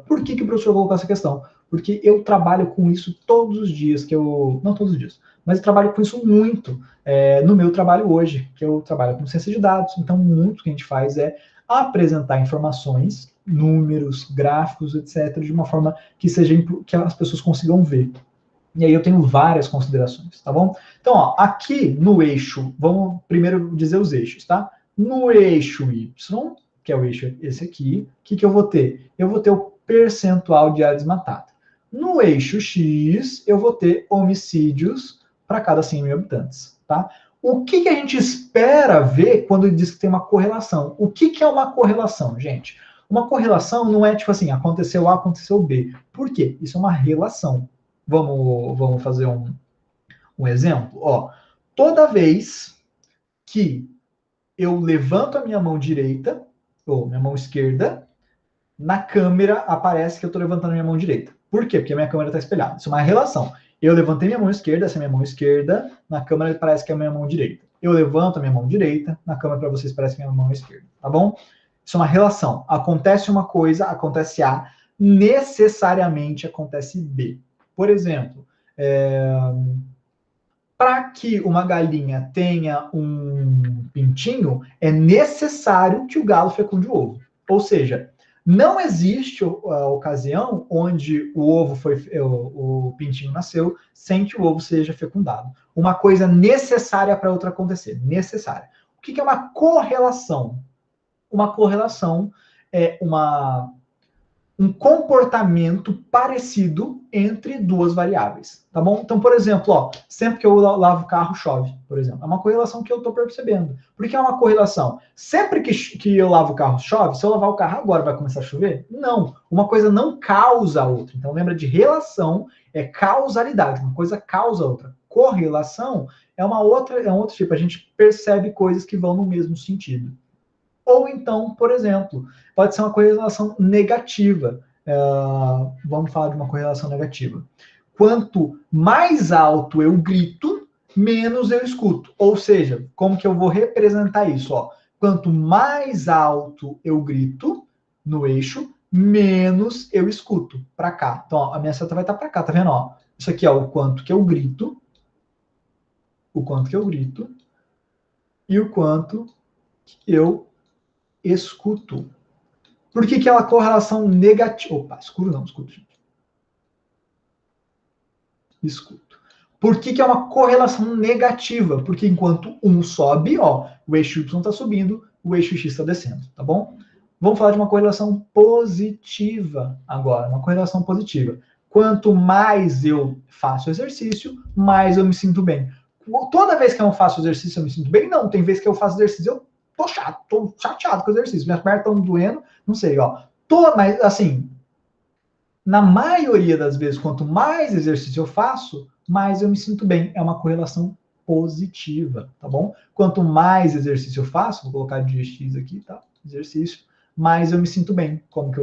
Por que o professor colocou essa questão? Porque eu trabalho com isso todos os dias, não todos os dias, mas eu trabalho com isso muito no meu trabalho hoje, que eu trabalho com ciência de dados. Então, muito que a gente faz é apresentar informações, números, gráficos, etc., de uma forma que as pessoas consigam ver. E aí eu tenho várias considerações, tá bom? Então, ó, aqui no eixo, vamos primeiro dizer os eixos, tá? No eixo Y, que é o eixo esse aqui, o que eu vou ter? Eu vou ter o percentual de área desmatada. No eixo X, eu vou ter homicídios para cada 100 mil habitantes, tá? O que a gente espera ver quando diz que tem uma correlação? O que é uma correlação, gente? Uma correlação não é tipo assim, aconteceu A, aconteceu B. Por quê? Isso é uma relação. Vamos fazer um exemplo? Ó, toda vez que eu levanto a minha mão direita, ou minha mão esquerda, na câmera aparece que eu estou levantando a minha mão direita. Por quê? Porque a minha câmera está espelhada. Isso é uma relação. Eu levantei minha mão esquerda, essa é a minha mão esquerda, na câmera parece que é a minha mão direita. Eu levanto a minha mão direita, na câmera para vocês parece que é a minha mão esquerda. Tá bom? Isso é uma relação. Acontece uma coisa, acontece A, necessariamente acontece B. Por exemplo, para que uma galinha tenha um pintinho, é necessário que o galo fecunde o ovo. Ou seja, não existe a ocasião onde o pintinho nasceu sem que o ovo seja fecundado. Uma coisa necessária para outra acontecer. Necessária. O que é uma correlação? Uma correlação é um comportamento parecido entre duas variáveis, tá bom? Então, por exemplo, ó, sempre que eu lavo o carro, chove, por exemplo. É uma correlação que eu estou percebendo. Por que é uma correlação? Sempre que eu lavo o carro, chove. Se eu lavar o carro agora, vai começar a chover? Não. Uma coisa não causa a outra. Então, lembra de relação, é causalidade. Uma coisa causa a outra. Correlação é um outro tipo. A gente percebe coisas que vão no mesmo sentido. Ou então, por exemplo, pode ser uma correlação negativa. Vamos falar de uma correlação negativa. Quanto mais alto eu grito, menos eu escuto. Ou seja, como que eu vou representar isso? Ó, quanto mais alto eu grito no eixo, menos eu escuto para cá. Então, ó, a minha seta vai estar para cá, tá vendo? Ó, isso aqui é o quanto que eu grito, e o quanto que eu escuto. Por que é uma correlação negativa? Opa, escuro não, escuto, gente. Escuto. Por que é uma correlação negativa? Porque enquanto um sobe, ó, o eixo Y está subindo, o eixo X está descendo, tá bom? Vamos falar de uma correlação positiva agora, uma correlação positiva. Quanto mais eu faço exercício, mais eu me sinto bem. Toda vez que eu não faço exercício, eu me sinto bem? Não, tem vezes que eu faço exercício, eu tô chateado com o exercício, minhas pernas estão doendo, não sei, ó. Mas, assim, na maioria das vezes, quanto mais exercício eu faço, mais eu me sinto bem. É uma correlação positiva, tá bom? Quanto mais exercício eu faço, vou colocar de X aqui, tá? Exercício, mais eu me sinto bem. Como que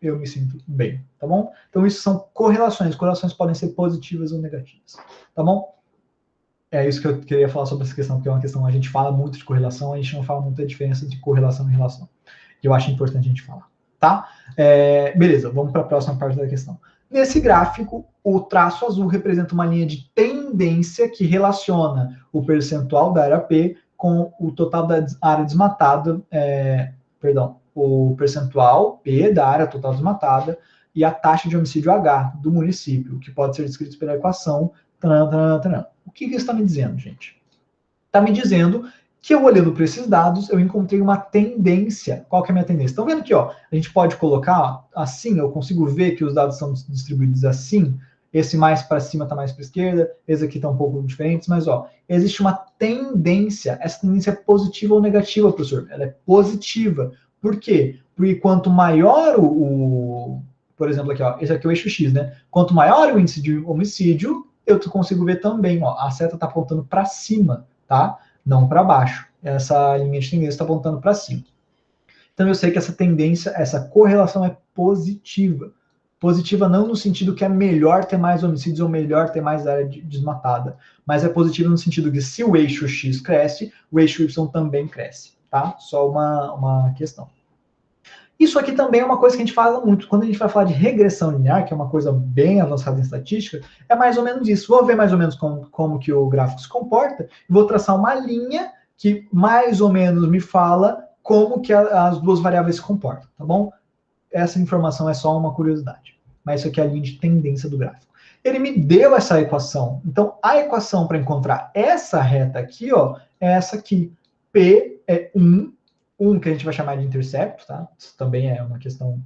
eu me sinto bem, tá bom? Então, isso são correlações. Correlações podem ser positivas ou negativas, tá bom? É isso que eu queria falar sobre essa questão, porque é uma questão, a gente fala muito de correlação, a gente não fala muito da diferença de correlação e relação. Que eu acho importante a gente falar, tá? Beleza, vamos para a próxima parte da questão. Nesse gráfico, o traço azul representa uma linha de tendência que relaciona o percentual da área P com o total da área desmatada, o percentual P da área total desmatada e a taxa de homicídio H do município, que pode ser descrito pela equação. O que isso está me dizendo, gente? Está me dizendo que eu olhando para esses dados, eu encontrei uma tendência. Qual que é a minha tendência? Estão vendo aqui, ó, a gente pode colocar assim, eu consigo ver que os dados são distribuídos assim, esse mais para cima está mais para a esquerda, esse aqui está um pouco diferente, mas ó, existe uma tendência. Essa tendência é positiva ou negativa, professor? Ela é positiva. Por quê? Porque quanto maior por exemplo, aqui, ó, esse aqui é o eixo X, né? Quanto maior o índice de homicídio, eu consigo ver também, ó, a seta está apontando para cima, tá? Não para baixo. Essa linha de tendência está apontando para cima. Então eu sei que essa tendência, essa correlação é positiva. Positiva não no sentido que é melhor ter mais homicídios ou melhor ter mais área desmatada, mas é positiva no sentido que se o eixo X cresce, o eixo Y também cresce, tá? Só uma questão. Isso aqui também é uma coisa que a gente fala muito. Quando a gente vai falar de regressão linear, que é uma coisa bem avançada em estatística, é mais ou menos isso. Vou ver mais ou menos como que o gráfico se comporta e vou traçar uma linha que mais ou menos me fala como que as duas variáveis se comportam, tá bom? Essa informação é só uma curiosidade. Mas isso aqui é a linha de tendência do gráfico. Ele me deu essa equação. Então, a equação para encontrar essa reta aqui, ó, é essa aqui. P é 1 que a gente vai chamar de intercepto, tá? Isso também é uma questão.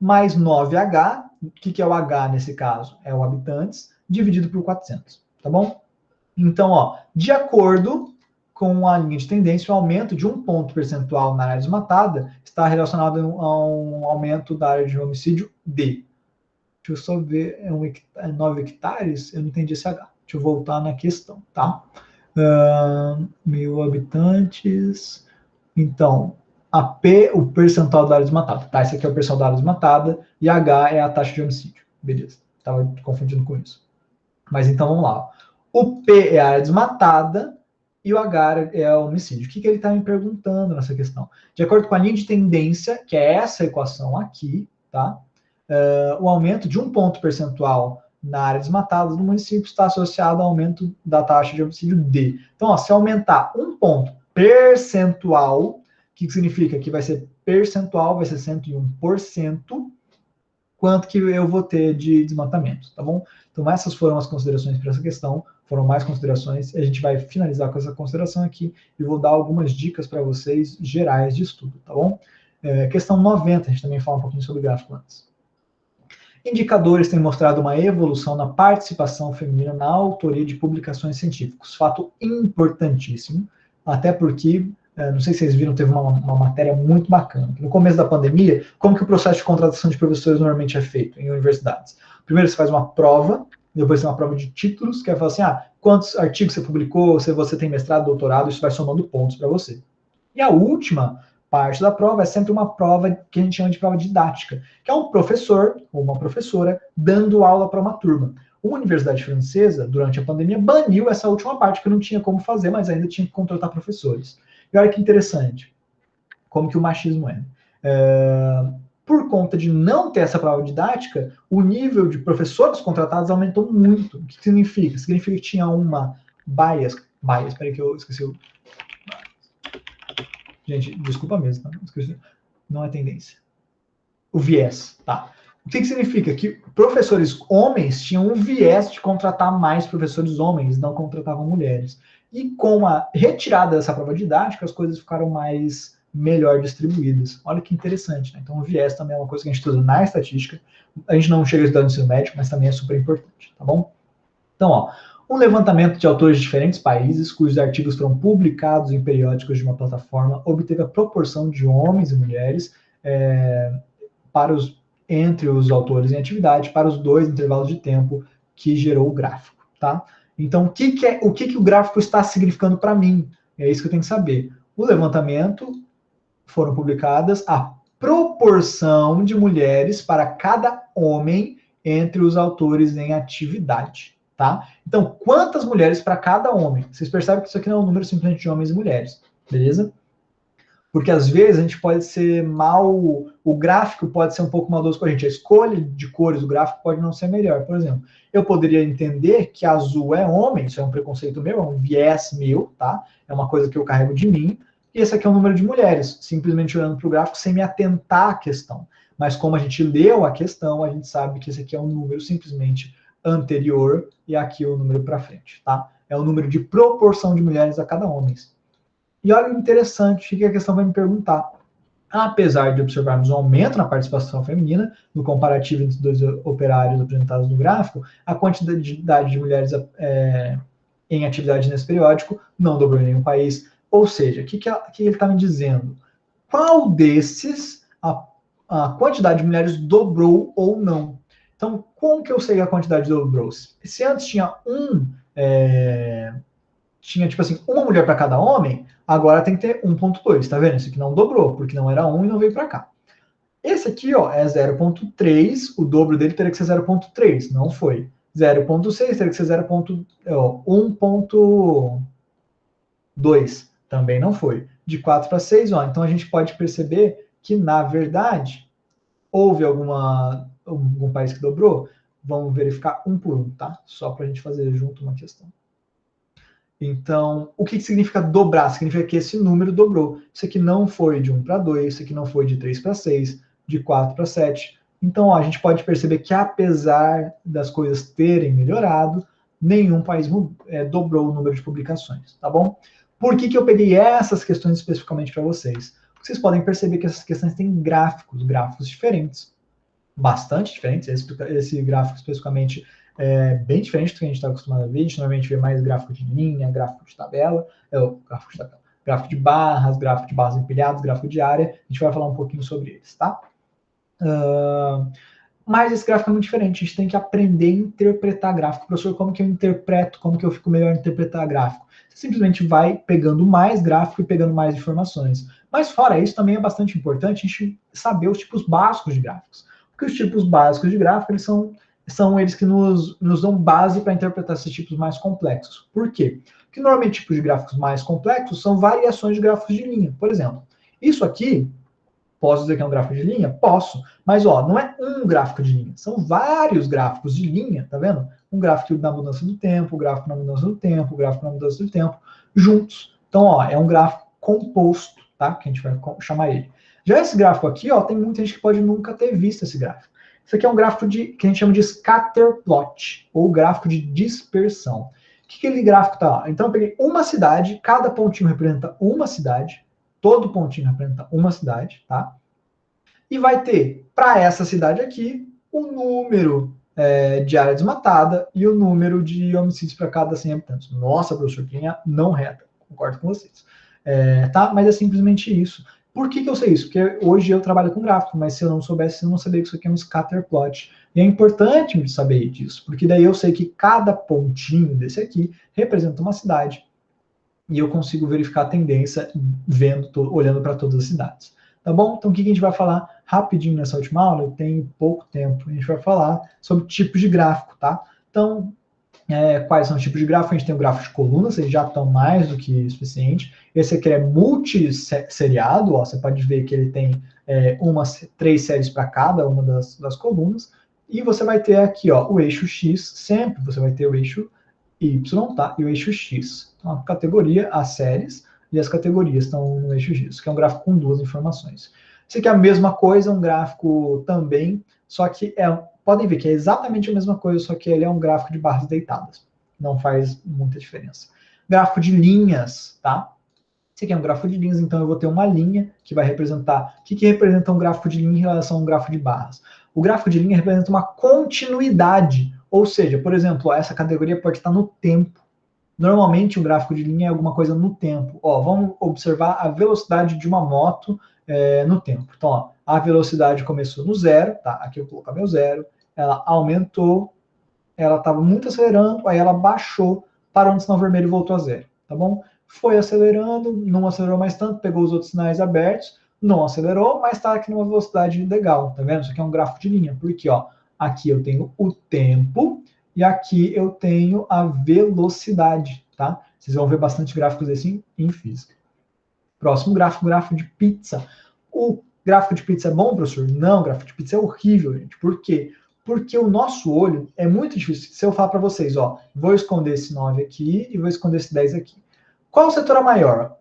Mais 9H, o que é o H nesse caso? É o habitantes, dividido por 400, tá bom? Então, ó, de acordo com a linha de tendência, o aumento de 1 ponto percentual na área desmatada está relacionado a um aumento da área de homicídio D. Deixa eu só ver, é 9 hectares? Eu não entendi esse H. Deixa eu voltar na questão, tá? 1.000 habitantes. Então, a P, o percentual da área desmatada. Tá, esse aqui é o percentual da área desmatada e H é a taxa de homicídio. Beleza, estava confundindo com isso. Mas então vamos lá. O P é a área desmatada e o H é o homicídio. O que ele está me perguntando nessa questão? De acordo com a linha de tendência, que é essa equação aqui, tá? O aumento de 1 ponto percentual na área desmatada do município está associado ao aumento da taxa de homicídio D. Então, ó, se aumentar 1 ponto percentual, o que significa? Que vai ser percentual, vai ser 101%, quanto que eu vou ter de desmatamento, tá bom? Então, essas foram as considerações para essa questão, foram mais considerações, a gente vai finalizar com essa consideração aqui e vou dar algumas dicas para vocês gerais de estudo, tá bom? Questão 90, a gente também fala um pouquinho sobre o gráfico antes. Indicadores têm mostrado uma evolução na participação feminina na autoria de publicações científicas, fato importantíssimo, até porque, não sei se vocês viram, teve uma matéria muito bacana. No começo da pandemia, como que o processo de contratação de professores normalmente é feito em universidades? Primeiro você faz uma prova, depois tem uma prova de títulos, que é falar assim, quantos artigos você publicou, se você tem mestrado, doutorado, isso vai somando pontos para você. E a última parte da prova é sempre uma prova que a gente chama de prova didática, que é um professor ou uma professora dando aula para uma turma. Uma universidade francesa, durante a pandemia, baniu essa última parte, que não tinha como fazer, mas ainda tinha que contratar professores. E olha que interessante, como que o machismo é. Por conta de não ter essa prova didática, o nível de professores contratados aumentou muito. O que significa? Significa que tinha uma bias, peraí que eu esqueci o... Gente, desculpa mesmo, tá? Não é tendência. O viés, tá? O que significa? Que professores homens tinham um viés de contratar mais professores homens, não contratavam mulheres. E com a retirada dessa prova didática, as coisas ficaram melhor distribuídas. Olha que interessante, né? Então o viés também é uma coisa que a gente estuda na estatística. A gente não chega a estudar no ensino médio, mas também é super importante, tá bom? Então, ó, um levantamento de autores de diferentes países, cujos artigos foram publicados em periódicos de uma plataforma, obteve a proporção de homens e mulheres entre os autores em atividade para os dois intervalos de tempo que gerou o gráfico, tá? Então, o que o gráfico está significando para mim? É isso que eu tenho que saber. O levantamento foram publicadas a proporção de mulheres para cada homem entre os autores em atividade. Tá? Então, quantas mulheres para cada homem? Vocês percebem que isso aqui não é um número simplesmente de homens e mulheres, beleza? Porque às vezes a gente pode ser o gráfico pode ser um pouco maldoso com a gente, a escolha de cores do gráfico pode não ser melhor. Por exemplo, eu poderia entender que azul é homem, isso é um preconceito meu, é um viés meu, tá? É uma coisa que eu carrego de mim, e esse aqui é um número de mulheres, simplesmente olhando para o gráfico sem me atentar à questão. Mas como a gente leu a questão, a gente sabe que esse aqui é um número simplesmente anterior e aqui o número para frente, tá? É o número de proporção de mulheres a cada homem. E olha o interessante, o que a questão vai me perguntar. Apesar de observarmos um aumento na participação feminina, no comparativo entre os dois operários apresentados no gráfico, a quantidade de mulheres em atividade nesse periódico não dobrou em nenhum país. Ou seja, o que ele está me dizendo? Qual desses a quantidade de mulheres dobrou ou não? Então, como que eu sei que a quantidade dobrou? Se antes tinha tinha, tipo assim, uma mulher para cada homem, agora tem que ter 1,2, tá vendo? Isso aqui não dobrou, porque não era 1 e não veio para cá. Esse aqui, ó, é 0,3, o dobro dele teria que ser 0,3, não foi. 0,6 teria que ser 1,2, também não foi. De 4 para 6, ó, então a gente pode perceber que, na verdade, houve algum país que dobrou. Vamos verificar um por um, tá? Só para a gente fazer junto uma questão. Então, o que significa dobrar? Significa que esse número dobrou. Isso aqui não foi de 1 para 2, isso aqui não foi de 3 para 6, de 4 para 7. Então, ó, a gente pode perceber que, apesar das coisas terem melhorado, nenhum país dobrou o número de publicações, tá bom? Por que eu peguei essas questões especificamente para vocês? Porque vocês podem perceber que essas questões têm gráficos diferentes, bastante diferentes. Esse gráfico especificamente é bem diferente do que a gente está acostumado a ver. A gente normalmente vê mais gráfico de linha, gráfico de tabela, gráfico de barras, gráfico de barras empilhadas, gráfico de área. A gente vai falar um pouquinho sobre eles, tá? Mas esse gráfico é muito diferente. A gente tem que aprender a interpretar gráfico. Professor, como que eu interpreto? Como que eu fico melhor em interpretar gráfico? Você simplesmente vai pegando mais gráfico e pegando mais informações. Mas fora isso, também é bastante importante a gente saber os tipos básicos de gráficos. Porque os tipos básicos de gráfico, eles são eles que nos dão base para interpretar esses tipos mais complexos. Por quê? Porque normalmente tipos de gráficos mais complexos são variações de gráficos de linha. Por exemplo, isso aqui, posso dizer que é um gráfico de linha? Posso. Mas, ó, não é um gráfico de linha. São vários gráficos de linha, tá vendo? Um gráfico na mudança do tempo, gráfico na mudança do tempo, gráfico na mudança do tempo, juntos. Então, ó, é um gráfico composto, tá? Que a gente vai chamar ele. Já esse gráfico aqui, ó, tem muita gente que pode nunca ter visto esse gráfico. Isso aqui é um gráfico que a gente chama de scatter plot, ou gráfico de dispersão. O que aquele gráfico tá lá? Então, eu peguei uma cidade, cada pontinho representa uma cidade, todo pontinho representa uma cidade, tá? E vai ter, para essa cidade aqui, o número de área desmatada e o número de homicídios para cada 100 habitantes. Nossa, professor, que linha não reta. Concordo com vocês. Tá? Mas é simplesmente isso. Por que eu sei isso? Porque hoje eu trabalho com gráfico, mas se eu não soubesse, eu não sabia que isso aqui é um scatter plot. E é importante saber disso, porque daí eu sei que cada pontinho desse aqui representa uma cidade e eu consigo verificar a tendência olhando para todas as cidades. Tá bom? Então, o que a gente vai falar rapidinho nessa última aula? Eu tenho pouco tempo. A gente vai falar sobre tipos de gráfico, tá? Então, quais são os tipos de gráfico? A gente tem o gráfico de colunas, eles já estão mais do que suficiente. Esse aqui é multisseriado, ó, você pode ver que ele tem 3 séries para cada uma das colunas. E você vai ter aqui, ó, o eixo X, sempre você vai ter o eixo Y, tá? E o eixo X. Então, a categoria, as séries, e as categorias estão no eixo X, que é um gráfico com 2 informações. Esse aqui é a mesma coisa, um gráfico também, só que podem ver que é exatamente a mesma coisa, só que ele é um gráfico de barras deitadas. Não faz muita diferença. Gráfico de linhas, tá? Esse aqui é um gráfico de linhas, então eu vou ter uma linha que vai representar... O que representa um gráfico de linha em relação a um gráfico de barras? O gráfico de linha representa uma continuidade, ou seja, por exemplo, essa categoria pode estar no tempo. Normalmente, um gráfico de linha é alguma coisa no tempo. Ó, vamos observar a velocidade de uma moto no tempo. Então, ó, a velocidade começou no zero, tá? Aqui eu vou colocar meu zero. Ela aumentou, ela estava muito acelerando, aí ela baixou, parou no sinal vermelho e voltou a zero, tá bom? Foi acelerando, não acelerou mais tanto, pegou os outros sinais abertos, não acelerou, mas está aqui numa velocidade legal, tá vendo? Isso aqui é um gráfico de linha, porque, ó, aqui eu tenho o tempo, e aqui eu tenho a velocidade, tá? Vocês vão ver bastante gráficos assim em física. Próximo gráfico, gráfico de pizza. O gráfico de pizza é bom, professor? Não, o gráfico de pizza é horrível, gente. Por quê? Porque o nosso olho é muito difícil. Se eu falar para vocês, ó, vou esconder esse 9 aqui e vou esconder esse 10 aqui. Qual setor é maior?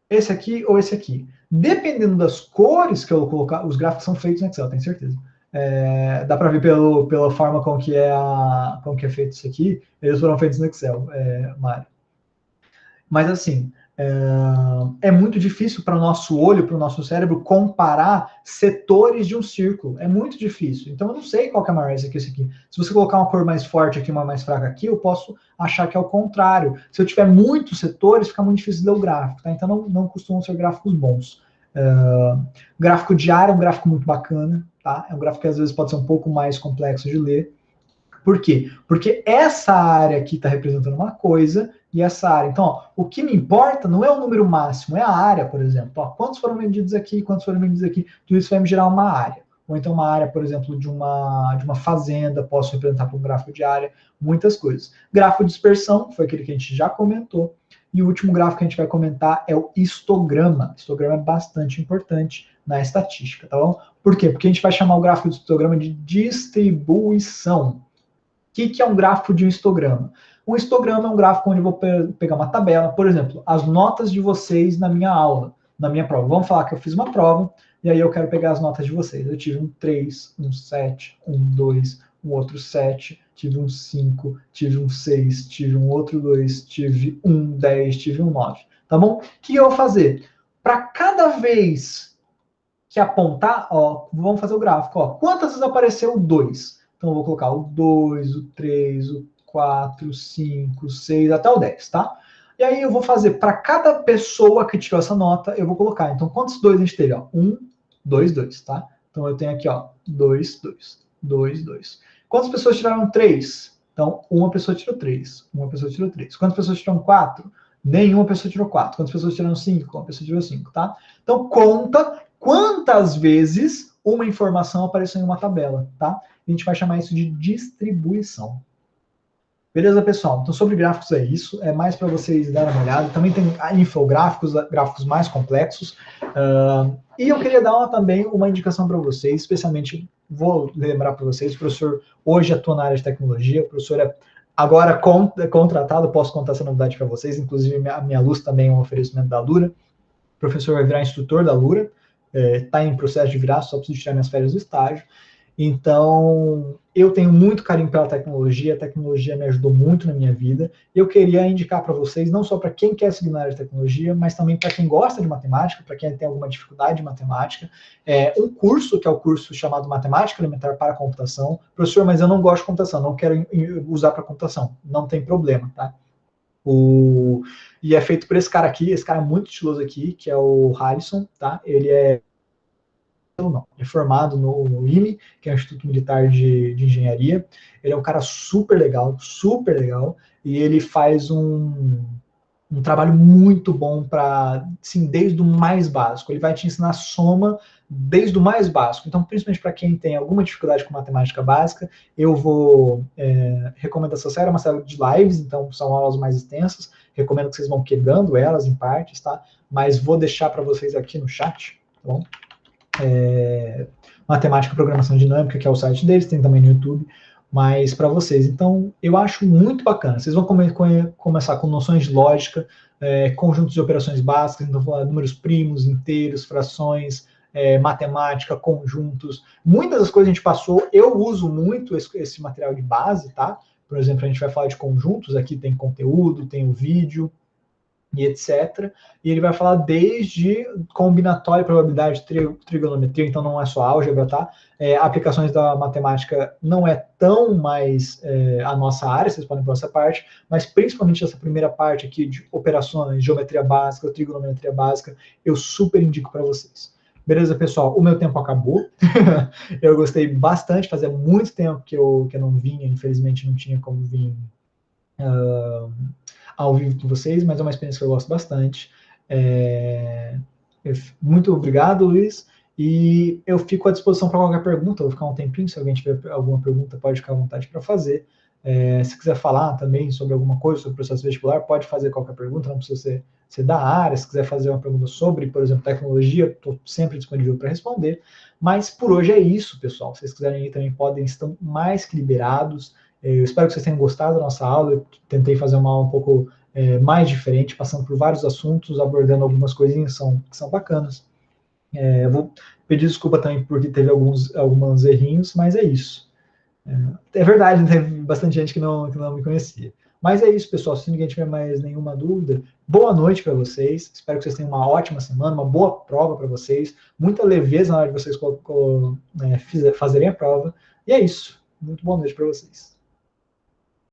Esse aqui ou esse aqui? Dependendo das cores que eu colocar, os gráficos são feitos no Excel, tenho certeza. Dá para ver pela forma como que é feito isso aqui, eles foram feitos no Excel, Mário. Mas assim, É muito difícil para o nosso olho, para o nosso cérebro, comparar setores de um círculo. É muito difícil. Então, eu não sei qual que é maior, esse aqui. Se você colocar uma cor mais forte aqui, uma mais fraca aqui, eu posso achar que é o contrário. Se eu tiver muitos setores, fica muito difícil ler o gráfico. Tá? Então, não costumam ser gráficos bons. Gráfico diário é um gráfico muito bacana. Tá? É um gráfico que, às vezes, pode ser um pouco mais complexo de ler. Por quê? Porque essa área aqui está representando uma coisa e essa área. Então, ó, o que me importa não é o número máximo, é a área, por exemplo. Ó, quantos foram medidos aqui, quantos foram medidos aqui, tudo isso vai me gerar uma área. Ou então uma área, por exemplo, de uma fazenda, posso representar por um gráfico de área, muitas coisas. Gráfico de dispersão, foi aquele que a gente já comentou. E o último gráfico que a gente vai comentar é o histograma. O histograma é bastante importante na estatística, tá bom? Por quê? Porque a gente vai chamar o gráfico de histograma de distribuição. O que é um gráfico de um histograma? Um histograma é um gráfico onde eu vou pegar uma tabela, por exemplo, as notas de vocês na minha aula, na minha prova. Vamos falar que eu fiz uma prova, e aí eu quero pegar as notas de vocês. Eu tive um 3, um 7, um 2, um outro 7, tive um 5, tive um 6, tive um outro 2, tive um 10, tive um 9. Tá bom? O que eu vou fazer? Para cada vez que apontar, ó, vamos fazer o gráfico. Ó, quantas vezes apareceu o 2? Então, eu vou colocar o 2, o 3, o 4, o 5, o 6, até o 10, tá? E aí eu vou fazer, para cada pessoa que tirou essa nota, eu vou colocar. Então, quantos 2 a gente teve? Ó? 1, 2, 2, tá? Então, eu tenho aqui, ó, 2, 2, 2, 2. Quantas pessoas tiraram 3? Então, uma pessoa tirou 3. Uma pessoa tirou 3. Quantas pessoas tiraram 4? Nenhuma pessoa tirou 4. Quantas pessoas tiraram 5? Uma pessoa tirou 5, tá? Então, conta quantas vezes uma informação apareceu em uma tabela, tá? A gente vai chamar isso de distribuição. Beleza, pessoal? Então, sobre gráficos é isso. É mais para vocês darem uma olhada. Também tem infográficos, gráficos mais complexos. E eu queria dar também uma indicação para vocês, especialmente, vou lembrar para vocês, o professor hoje atua na área de tecnologia, o professor é agora contratado, posso contar essa novidade para vocês, inclusive a minha luz também é um oferecimento da Lura. O professor vai virar instrutor da Lura, está em processo de virar, só preciso tirar minhas férias do estágio. Então, eu tenho muito carinho pela tecnologia, a tecnologia me ajudou muito na minha vida, e eu queria indicar para vocês, não só para quem quer seguir na área de tecnologia, mas também para quem gosta de matemática, para quem tem alguma dificuldade de matemática, um curso, que é o curso chamado Matemática Elementar para a Computação. Professor, mas eu não gosto de computação, não quero usar para computação. Não tem problema, tá? E é feito por esse cara aqui, esse cara muito estiloso aqui, que é o Harrison, tá? Ele é formado no IME, que é o Instituto Militar de Engenharia. Ele é um cara super legal, e ele faz um trabalho muito bom para, assim, desde o mais básico. Ele vai te ensinar soma desde o mais básico. Então, principalmente para quem tem alguma dificuldade com matemática básica, eu vou recomendar essa série, é uma série de lives, então são aulas mais extensas. Recomendo que vocês vão quebrando elas em partes, tá? Mas vou deixar para vocês aqui no chat, tá bom? Matemática e Programação Dinâmica, que é o site deles, tem também no YouTube, mas para vocês. Então, eu acho muito bacana. Vocês vão começar com noções de lógica, conjuntos de operações básicas, então vou falar números primos, inteiros, frações, matemática, conjuntos. Muitas das coisas a gente passou, eu uso muito esse material de base, tá? Por exemplo, a gente vai falar de conjuntos, aqui tem conteúdo, tem o vídeo, e etc. E ele vai falar desde combinatória, probabilidade, trigonometria, então não é só álgebra, tá? Aplicações da matemática não é tão mais a nossa área, vocês podem pôr essa parte, mas principalmente essa primeira parte aqui de operações, geometria básica, trigonometria básica, eu super indico para vocês. Beleza, pessoal? O meu tempo acabou. Eu gostei bastante, fazia muito tempo que eu não vinha, infelizmente não tinha como vir ao vivo com vocês, mas é uma experiência que eu gosto bastante. Muito obrigado, Luiz, e eu fico à disposição para qualquer pergunta, eu vou ficar um tempinho, se alguém tiver alguma pergunta, pode ficar à vontade para fazer. Se quiser falar também sobre alguma coisa, sobre o processo vestibular, pode fazer qualquer pergunta, não precisa ser da área. Se quiser fazer uma pergunta sobre, por exemplo, tecnologia, estou sempre disponível para responder. Mas por hoje é isso, pessoal. Se vocês quiserem ir também podem, estão mais que liberados. Eu espero que vocês tenham gostado da nossa aula. Eu tentei fazer uma aula um pouco mais diferente, passando por vários assuntos, abordando algumas coisinhas que são bacanas. Eu vou pedir desculpa também porque teve alguns errinhos, mas é isso. É verdade, teve bastante gente que não me conhecia. Mas é isso, pessoal. Se ninguém tiver mais nenhuma dúvida, boa noite para vocês. Espero que vocês tenham uma ótima semana, uma boa prova para vocês, muita leveza na hora de vocês fazerem a prova. E é isso. Muito boa noite para vocês.